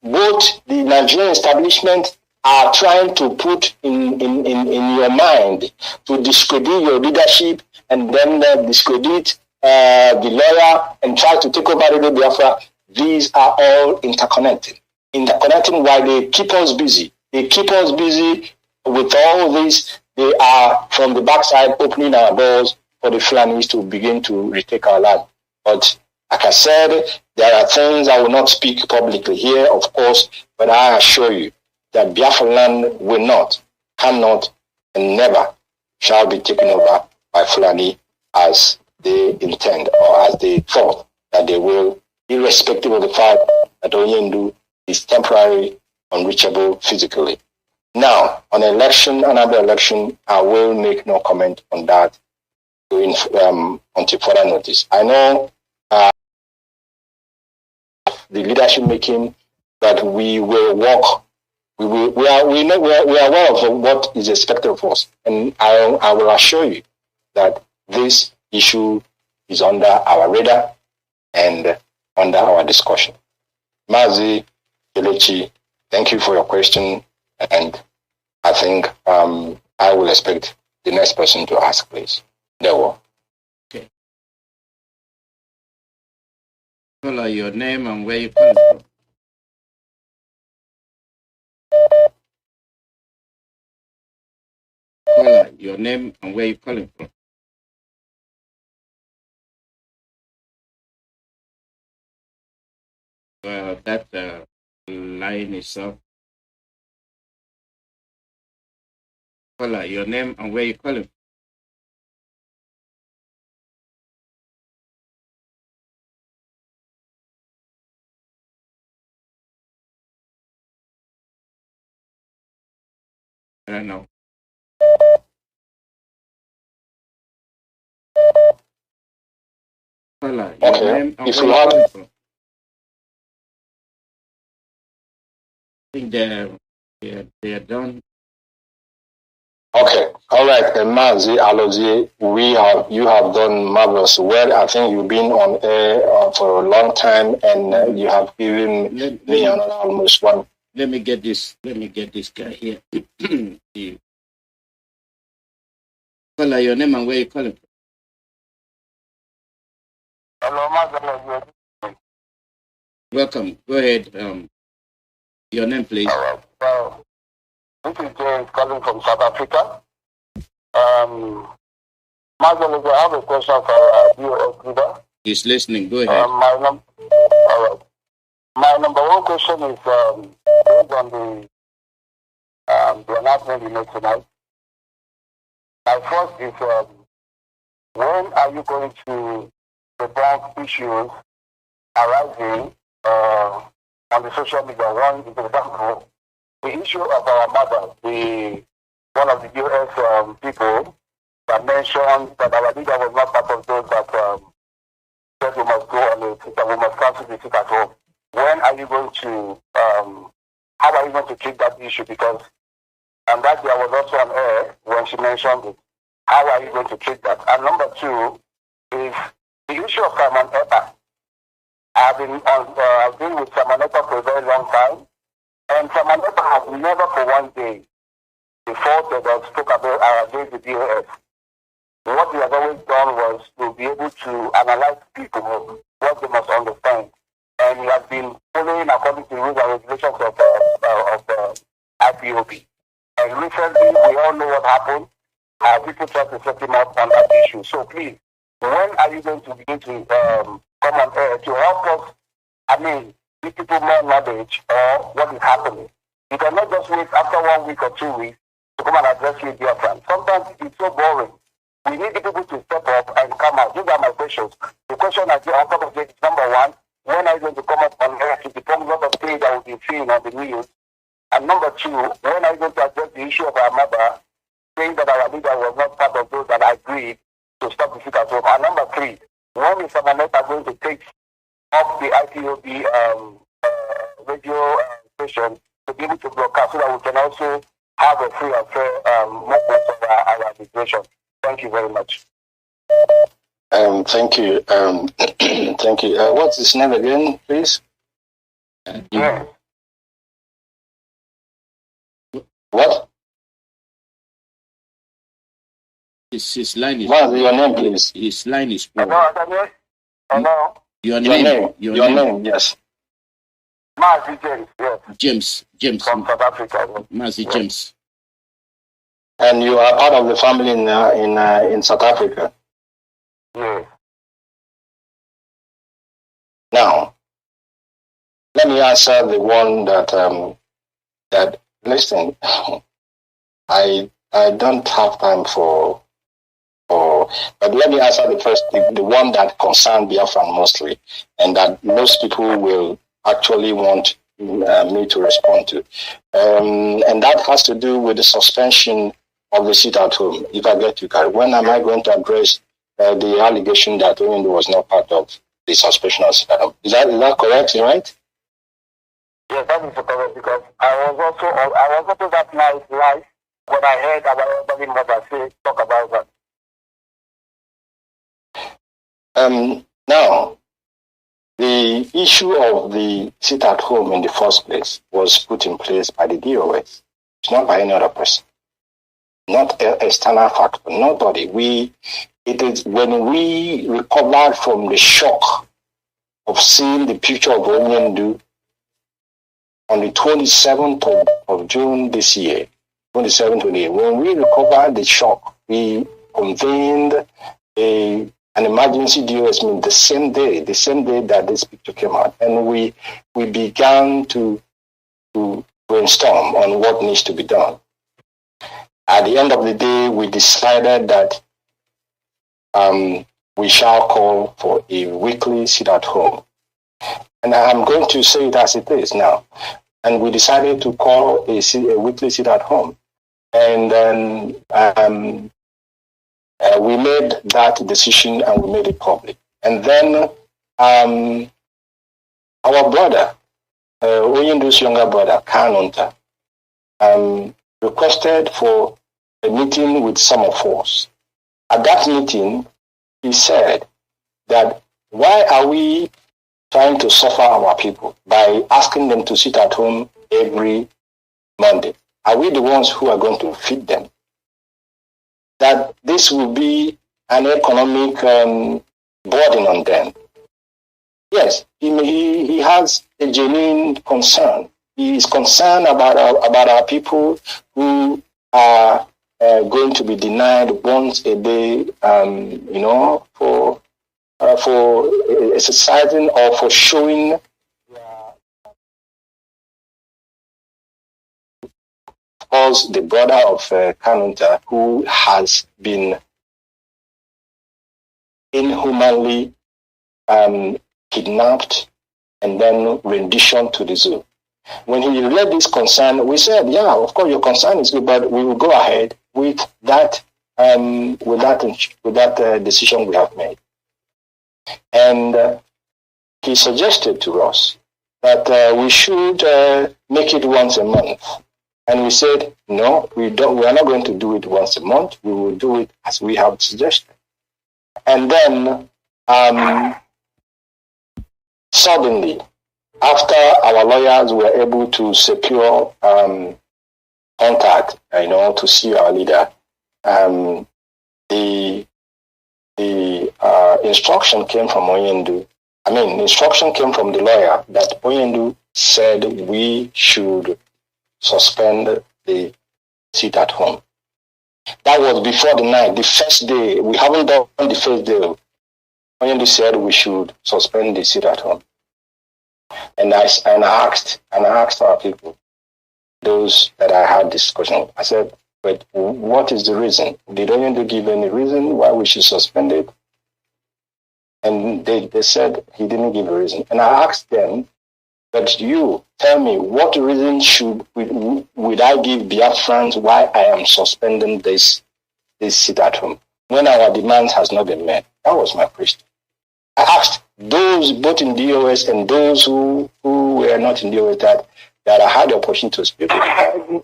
A: both the Nigerian establishment are trying to put in your mind to discredit your leadership, and then discredit the lawyer and try to take over the Biafra. These are all interconnecting while they keep us busy. They keep us busy with all this. They are from the backside opening our doors for the Fulanis to begin to retake our land. But like I said, there are things I will not speak publicly here, of course, but I assure you that Biafra land will not, cannot, and never shall be taken over by Fulani as they intend or as they thought that they will, irrespective of the fact that Onyendu is temporarily unreachable physically. Now, on another election, I will make no comment on that until further notice. I know the leadership making that we will work. We are aware of what is expected of us, and I will assure you that this issue is under our radar and under our discussion. Mazi Edoziem, thank you for your question, and I think I will expect the next person to ask, please. There were.
B: Okay. Follow your name and where you come from. Follow your name and where you calling from. Well, that line is up. Follow your name and where you calling from. I don't know. Follow your name and
A: if
B: where
A: you
B: you
A: have
B: calling from. I think they are done.
A: Okay, all right, Mazi Edoziem, you have done marvelous. Well, I think you've been on air for a long time, and you have given me almost one.
B: Let me get this guy here. Follow your name and where you calling from.
D: Hello, Mazi.
B: Welcome. Go ahead. Your name, please.
D: All right. Well, this is James calling from South Africa. Mazi, I have a question for DOS leader.
B: He's listening. Go ahead.
D: All right. My number one question is based on the announcement you made tonight. My first is when are you going to debunk issues arising on the social media? One is, for example, the issue of our mother, one of the US people that mentioned that our leader was not part of those that said we must go on the sit, we must cancel the sit at home. When are you going to, how are you going to treat that issue? Because, and that there was also on air when she mentioned it. How are you going to treat that? And number two is the issue of Simon Ekpa. I've been with Simon Ekpa for a very long time, and Simon Ekpa has never for one day defaulted or spoke about against the DOS. What he has always done was to be able to analyze people, what they must understand. And he has been following according to the rules and regulations of IPOB. And recently, we all know what happened. People tried to set him up on that issue. So please, when are you going to begin to come on air to help us, give people more knowledge or what is happening? You cannot just wait after 1 week or 2 weeks to come and address you, Biafra. Sometimes it's so boring. We need the people to step up and come out. These are my questions. The question I do on top of it is number one, when are you going to come up on air to become a lot of things that will be seen on the news? And number two, when are you going to address the issue of our mother, saying that our leader was not part of those that agreed to stop the sit at home? And number three, when is Samaneta going to take off the IPOB radio station to be able to broadcast so that we can also have a free and fair movement of our administration? Thank you very much.
A: Thank you. Thank you. What's his name again, please?
D: Yeah.
A: What?
B: His line is.
A: What's your name, please?
B: His line is poor.
D: Hello.
B: Your name.
A: Your name. Yes.
D: Mazi James. Yes.
B: James.
D: From South Africa.
B: Mazi James.
A: And you are part of the family in South Africa.
D: Yes.
A: Now, let me answer the one that listen. I don't have time for, but let me answer the first, the one that concerns Biafra mostly, and that most people will actually want me to respond to, and that has to do with the suspension of the sit at home. If I get you, Gary, when am I going to address the allegation that Nnamdi was not part of the suspension of sit at home. Is that correct, right?
D: Yes, that is correct, because I was also that night live when I heard about everybody mother say talk about that.
A: Now, the issue of the sit at home in the first place was put in place by the DOS. It's not by any other person, not an external factor, nobody. It is when we recovered from the shock of seeing the picture of Onyendu on the 27th of June this year, 27th, when we recovered the shock, we convened an emergency DOS meeting the same day that this picture came out, and we began to brainstorm on what needs to be done. At the end of the day, we decided that we shall call for a weekly sit-at-home. And I'm going to say it as it is now. And we decided to call a weekly sit-at-home. And then we made that decision and we made it public. And then our brother, Onyendu's younger brother, Kanu, requested for a meeting with some of us. At that meeting, he said that why are we trying to suffer our people by asking them to sit at home every Monday? Are we the ones who are going to feed them? That this will be an economic burden on them. Yes, he has a genuine concern. He is concerned about our people who are going to be denied once a day, for exercising or for showing because the brother of Kanunta, who has been inhumanly kidnapped and then renditioned to the zoo. When he read this concern, we said, yeah, of course your concern is good, but we will go ahead with that decision we have made. And he suggested to us that we should make it once a month. And we said, no, we are not going to do it once a month. We will do it as we have suggested. And then suddenly, after our lawyers were able to secure contact, to see our leader, the instruction came from Onyendu. Instruction came from the lawyer that Onyendu said we should suspend the sit at home. That was before the night, the first day. We haven't done the first day. Onyendu said we should suspend the sit at home. And I asked our people, those that I had discussion with, I said, but what is the reason? Did Onyendu give any reason why we should suspend it? And they said he didn't give a reason. And I asked them, but you tell me, what reason would I give Biafrans why I am suspending this sit at home when our demands has not been met? That was my question. I asked those both in DOS and those who were not in DOS that I had the opportunity to speak with.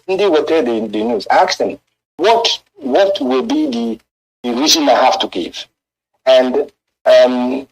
A: They were telling the news. I asked them, what will be the reason I have to give? And I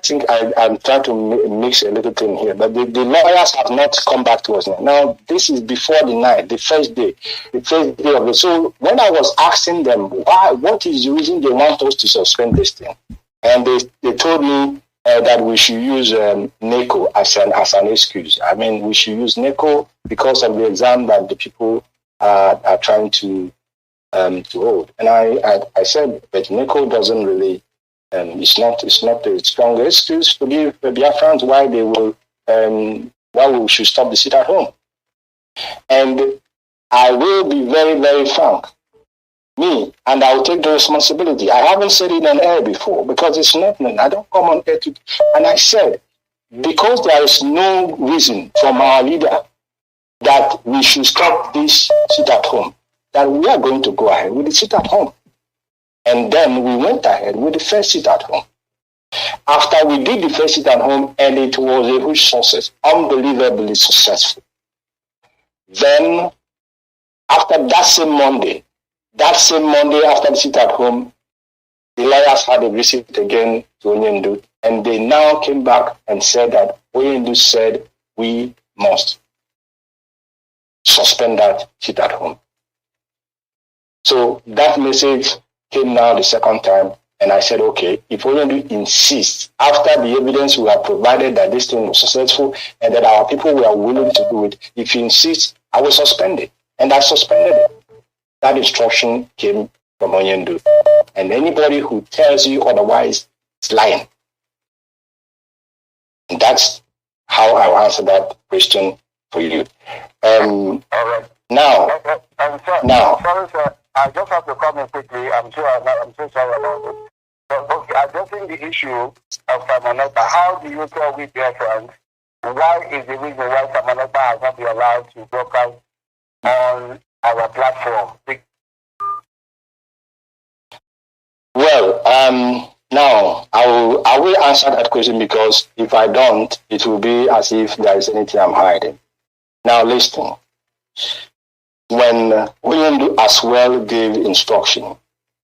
A: think I'm trying to mix a little thing here, but the lawyers have not come back to us now. Now, this is before the night, the first day of it. So when I was asking them what is the reason they want us to suspend this thing, and they told me that we should use NECO as an excuse. We should use NECO because of the exam that the people are trying to hold. And I said, but NECO doesn't really. It's not a strong excuse to give Biafrans why we should stop the sit at home. And I will be very, very frank. And I will take the responsibility. I haven't said it on air before because it's not. I don't come on air to. And I said, because there is no reason from our leader that we should stop this sit at home, that we are going to go ahead with the sit at home. And then we went ahead with the first sit at home. After we did the first sit at home, and it was a huge success, unbelievably successful. Then, after that same Monday after the sit at home, the lawyers had a visit again to Onyendu, and they now came back and said that Onyendu said we must suspend that sit at home. So that message came now the second time, and I said, okay, if Onyendu insists, after the evidence we have provided that this thing was successful and that our people were willing to do it, if he insists, I will suspend it. And I suspended it. That instruction came from Onyendu. And anybody who tells you otherwise is lying. And that's how I will answer that question for you.
D: All right.
A: Now,
D: sorry, sir. I just have to comment quickly. I'm so sorry about it. But, okay, addressing the issue of Samanota, how do you tell we Biafrans why is the reason why Samanota has not been allowed to broadcast on our platform?
A: Well, now I will answer that question, because if I don't, it will be as if there is anything I'm hiding. Now listen. When Onyendu as well gave instruction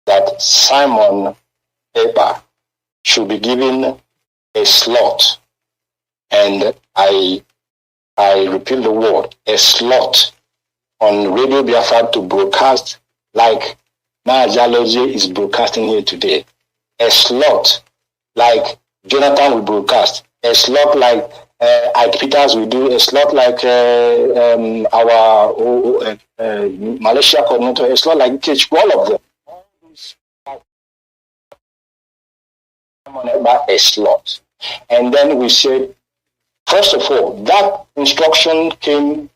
A: that Simon Ekpa should be given a slot, and I repeat the word, a slot on Radio Biafra to broadcast like Mazi Edoziem is broadcasting here today, a slot like Jonathan will broadcast, a slot like Ike Peters will do, a slot like our Malaysia coordinator, a slot like Kitch, all of them. A slot. And then we said, first of all, that instruction came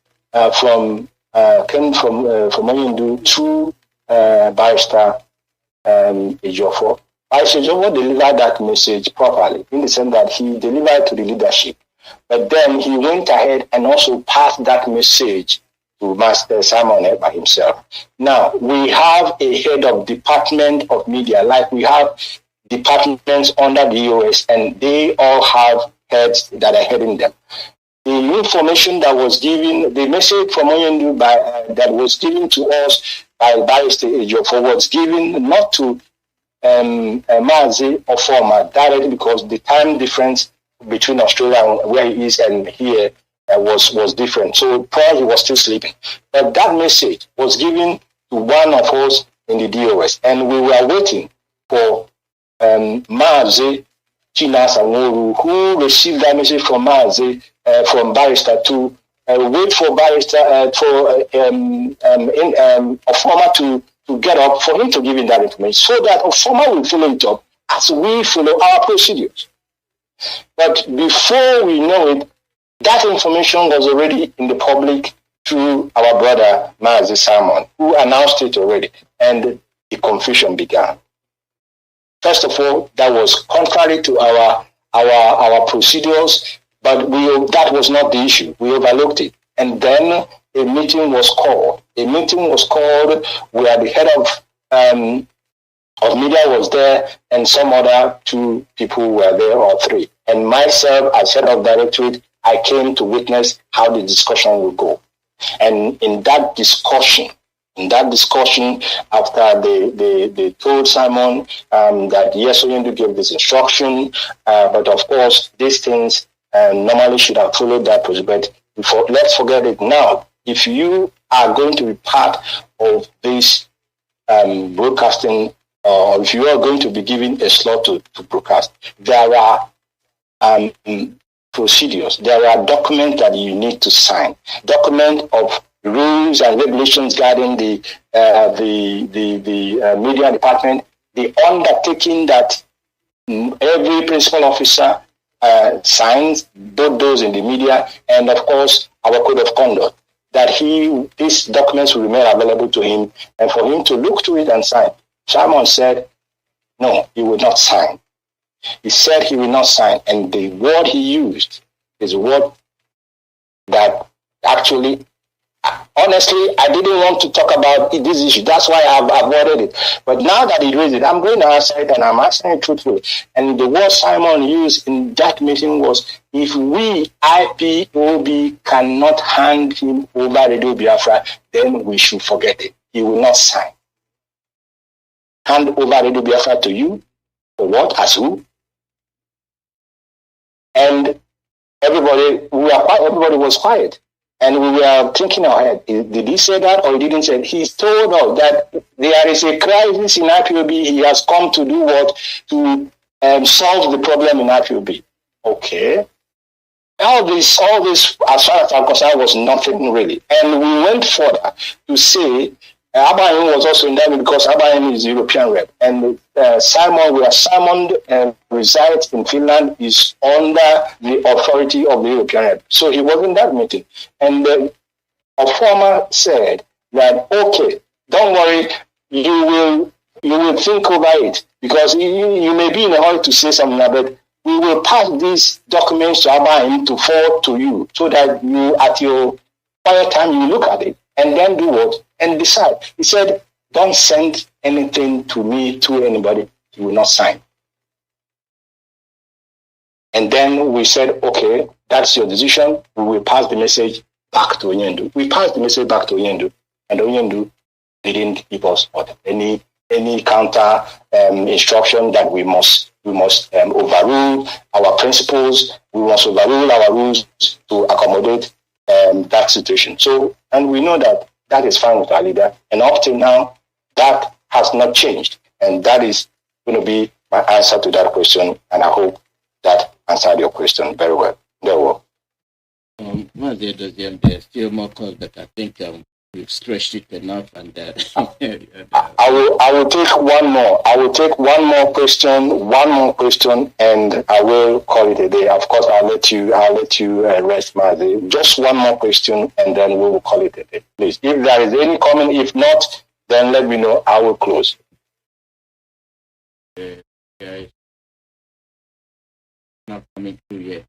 A: from Onyendu through Barrister Ejiofor. Barrister Ejiofor delivered that message properly, in the sense that he delivered to the leadership. But then he went ahead and also passed that message to Master Simon Ekpa himself. Now, we have a head of department of media, like we have departments under the EOS, and they all have heads that are heading them. The information that was given, the message from Onyendu that was given to us by Barrister Ejiofor was given not to Mazi or former directly, because the time difference between Australia and where he is and here was different. So probably he was still sleeping. But that message was given to one of us in the DOS, and we were waiting for Mazi Chinasanworu, who received that message from Mazi, from Barrister, to wait for Barrister for Ofoma to get up for him to give him that information, so that Ofoma will follow it up as we follow our procedures. But before we know it, that information was already in the public through our brother Mazi Simon, who announced it already, and the confusion began. First of all, that was contrary to our procedures, but that was not the issue. We overlooked it. And then a meeting was called. Where the head of media was there, and some other two people were there, or three. And myself, as head of directorate, I came to witness how the discussion would go. And in that discussion, after they told Simon that yes, Onyendu gave this instruction, but of course these things normally should have followed that procedure. But let's forget it now. If you are going to be part of this broadcasting, or if you are going to be given a slot to broadcast, there are procedures. There are documents that you need to sign. Document of rules and regulations guiding the media department. The undertaking that every principal officer signs, both those in the media, and of course our code of conduct, that these documents will remain available to him, and for him to look to it and sign. Simon said, no, he would not sign. He said he will not sign, and the word he used is a word that actually Honestly, I didn't want to talk about this issue. That's why I've avoided it. But now that he raised it, I'm going to answer it, and I'm answering it truthfully. And the word Simon used in that meeting was, if we, IPOB, cannot hand him over Radio Biafra, then we should forget it. He will not sign. Hand over Radio Biafra to you? For what? As who? And everybody was quiet. And we were thinking ahead, did he say that or he didn't say it? He told us that there is a crisis in IPOB. He has come to do what? To solve the problem in IPOB. Okay. All this, as far as I'm concerned, was nothing really. And we went further to say, Abraham was also in that because Abraham is European rep. And Simon, where Simon resides in Finland, is under the authority of the European rep. So he was in that meeting. And a former said that, okay, don't worry, you will think over it, because you may be in a hurry to say something, but we will pass these documents to Abraham to forward to you, so that you, at your quiet time, you look at it and then do what? And decide. He said, don't send anything to me, to anybody. He will not sign. And then we said, okay, that's your decision. We will pass the message back to Onyendu. We passed the message back to Onyendu, and Onyendu didn't give us any counter instruction that we must overrule our principles. We must overrule our rules to accommodate that situation. So, and we know that is fine with our leader. And up till now, that has not changed. And that is going to be my answer to that question. And I hope that answered your question very well. Very well.
B: Mazi Edoziem, there's still more calls, but I think we've stretched it enough. And
A: I will take one more. I will take one more question, and I will call it a day. Of course, I'll let you rest, Mazi. Just one more question, and then we will call it a day. Please, if there is any comment, if not, then let me know. I will close.
B: Guys, not coming through yet.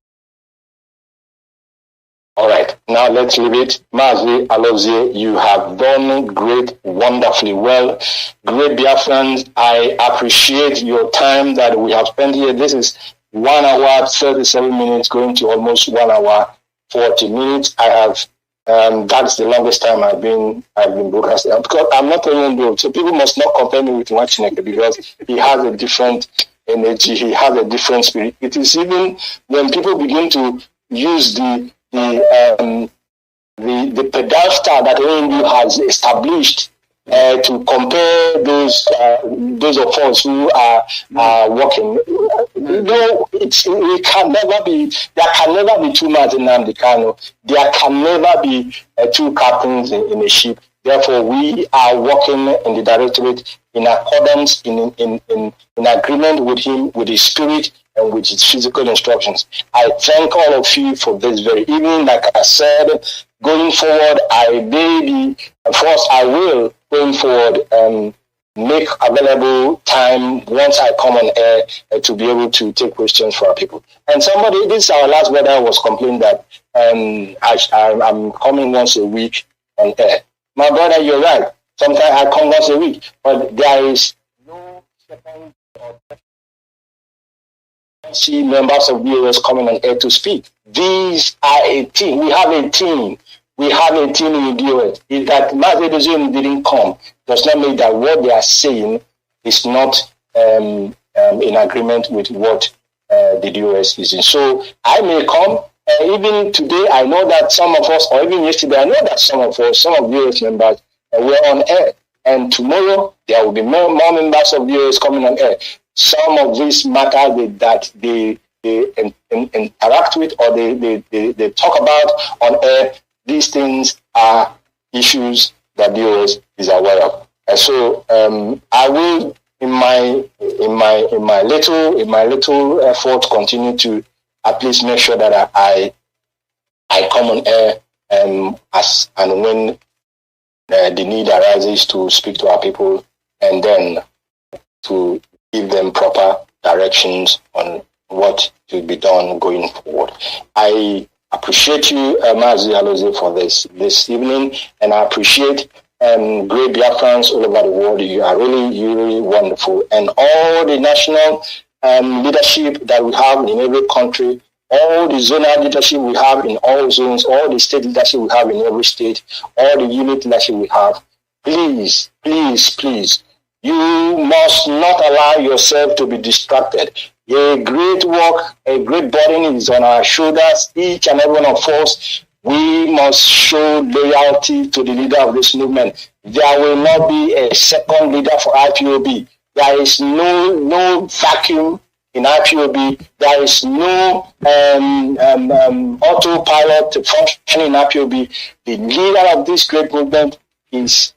A: All right, now let's leave it. Mazi Edoziem, you have done great, wonderfully well. Great Biafrans, I appreciate your time that we have spent here. This is 1 hour, 37 minutes, going to almost 1 hour, 40 minutes. I have, that's the longest time I've been broadcasting. Because I'm not Onyendu, so people must not compare me with Nwachineke, because he has a different energy, he has a different spirit. It is even when people begin to use the pedestal that Onyendu has established to compare those of us who are working. It can never be. There can never be two Mazi Nnamdi Kanu. There can never be two captains in a ship. Therefore, we are working in the directorate in accordance, in agreement with him, with his spirit, and with his physical instructions. I thank all of you for this very evening. Like I said, going forward, I will, going forward, make available time once I come on air to be able to take questions for our people. And somebody, this is our last brother, was complaining that I'm coming once a week on air. My brother, you're right. Sometimes I come once a week, but there is no second or see members of BOS coming on air to speak. These are a team. We have a team. We have a team in the BOS. If that Mazi Edoziem didn't come, does not mean that what they are saying is not in agreement with what the BOS is in. So I may come. Even today, I know that some of us, or even yesterday, I know that some of BOS members were on air. And tomorrow, there will be more members of BOS coming on air. Some of these matters that they interact with, or they talk about on air, these things are issues that BOS is aware of. And so I will, in my little effort, continue to at least make sure that I come on air as and when the need arises to speak to our people, and then to give them proper directions on what to be done going forward. I appreciate you, Mazi Edoziem, for this evening, and I appreciate great Biafrans all over the world. You are really wonderful, and all the national leadership that we have in every country, all the zonal leadership we have in all zones, all the state leadership we have in every state, all the unit leadership we have. Please, you must not allow yourself to be distracted. A great work, a great burden is on our shoulders. Each and every one of us, we must show loyalty to the leader of this movement. There will not be a second leader for IPOB. There is no vacuum in IPOB. There is no autopilot function in IPOB. The leader of this great movement is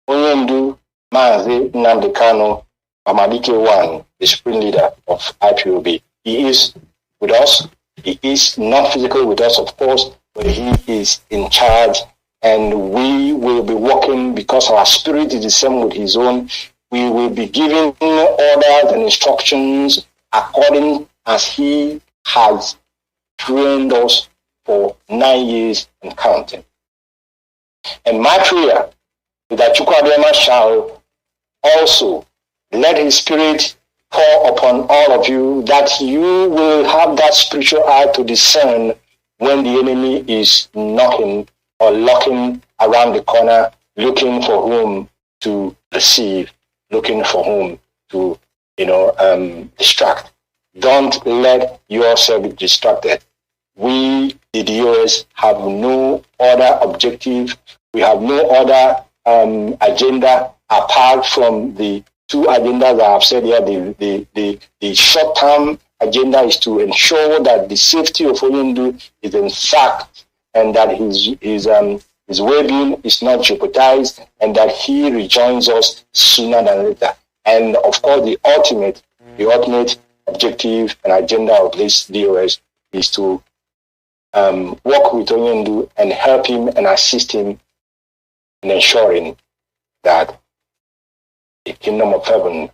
A: Mazi Nnamdi Kanu, Amadike One, the supreme leader of IPOB. He is with us. He is not physically with us, of course, but he is in charge, and we will be working because our spirit is the same with his own. We will be giving orders and instructions according as he has trained us for 9 years and counting. And my prayer is that Chukwuadema shall also let his spirit pour upon all of you, that you will have that spiritual eye to discern when the enemy is knocking or looking around the corner, looking for whom to deceive, looking for whom to, distract. Don't let yourself be distracted. We, the DOS, have no other objective. We have no other agenda apart from the two agendas I have said here. The short-term agenda is to ensure that the safety of Oyindu is in fact, and that his well-being is not jeopardized, and that he rejoins us sooner than later. And of course, the ultimate objective and agenda of this DOS is to work with Oyindu and help him and assist him in ensuring that the kingdom of heaven,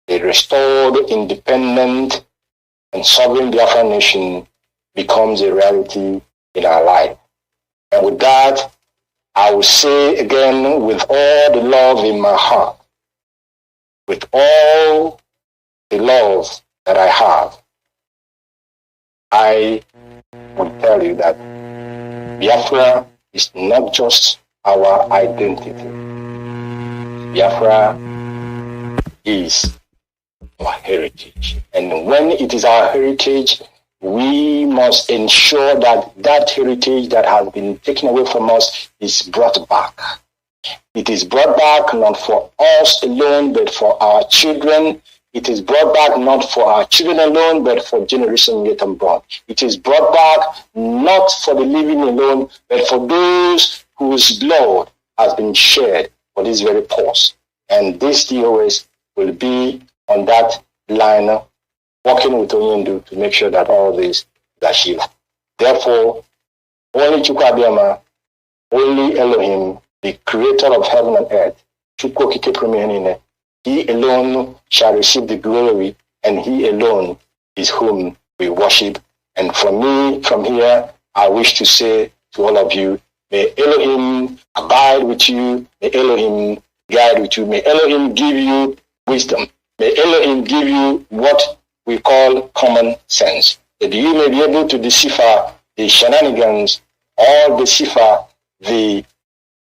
A: the restored, independent, and sovereign Biafra nation becomes a reality in our life. And with that, I will say again, with all the love in my heart, with all the love that I have, I will tell you that Biafra is not just our identity. Biafra is our heritage. And when it is our heritage, we must ensure that that heritage that has been taken away from us is brought back. It is brought back not for us alone, but for our children. It is brought back not for our children alone, but for generations yet unborn. It is brought back not for the living alone, but for those whose blood has been shed for this very cause. And this DOS will be on that line, working with Oyindu to make sure that all this is achieved. Therefore, only Chukwuadema, only Elohim, the creator of heaven and earth, he alone shall receive the glory, and he alone is whom we worship. And from me, from here, I wish to say to all of you, may Elohim abide with you, may Elohim guide with you, may Elohim give you wisdom, may Elohim give you what we call common sense, that you may be able to decipher the shenanigans or decipher the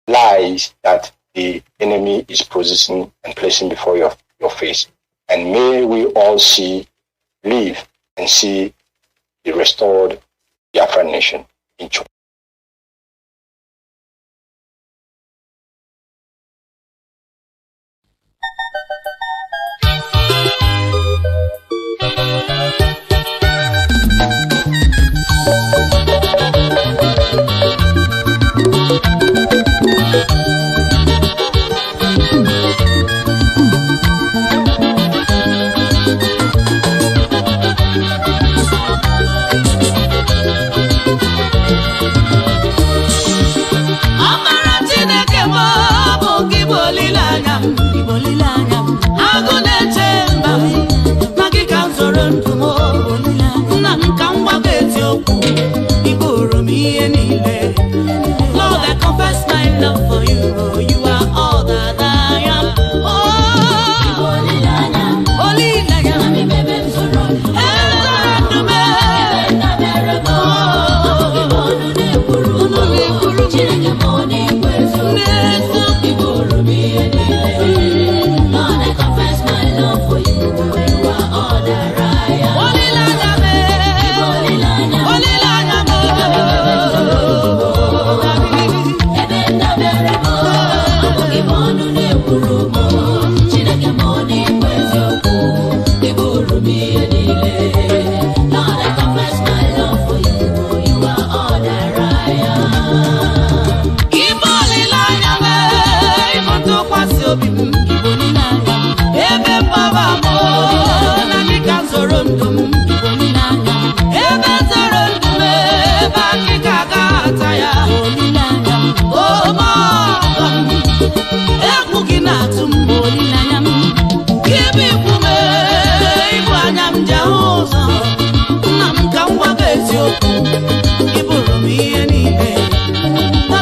A: lies that the enemy is possessing and placing before your face. And may we all live and see the restored Biafra nation in China.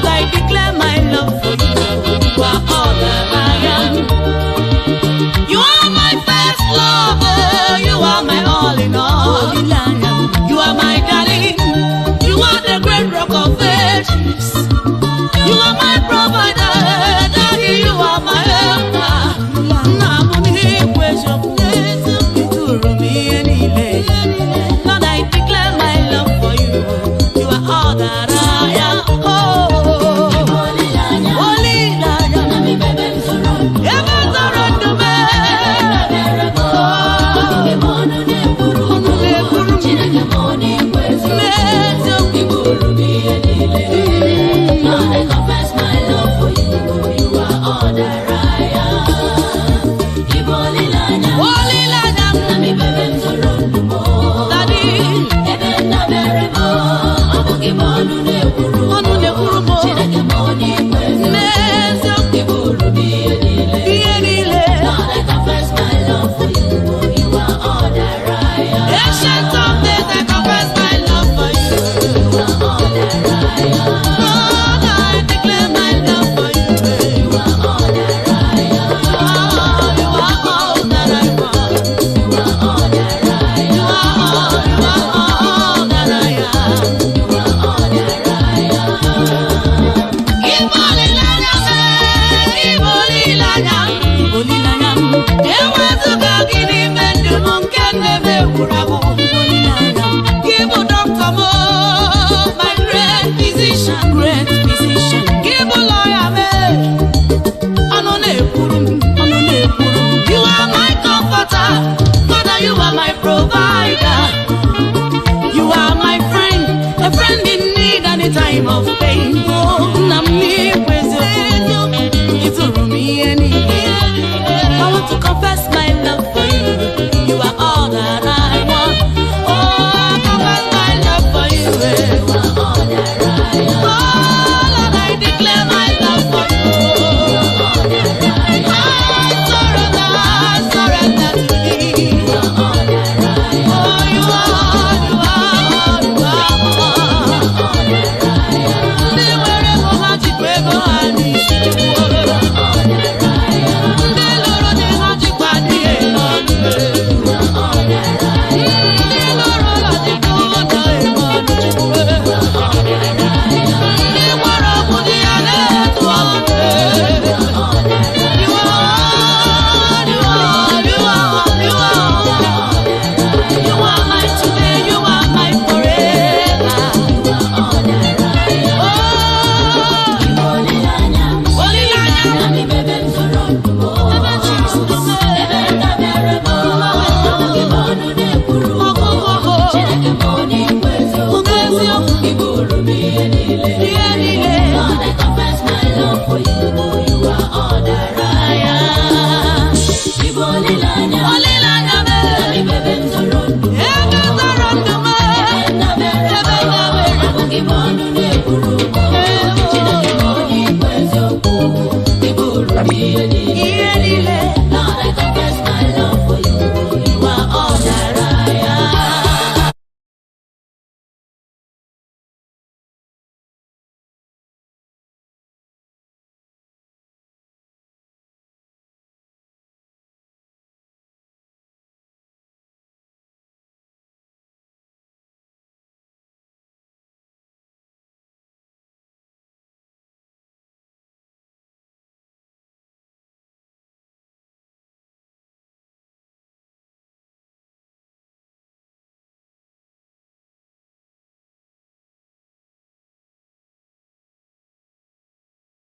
E: I declare my love for you. You are all that I am. You are my first love, oh, you are my all in all. You are my darling, you are the great rock of ages. You are my provider, daddy, you are my helper. Lord, I declare my love for you. You are all that I am. Oh, time of pain. Oh,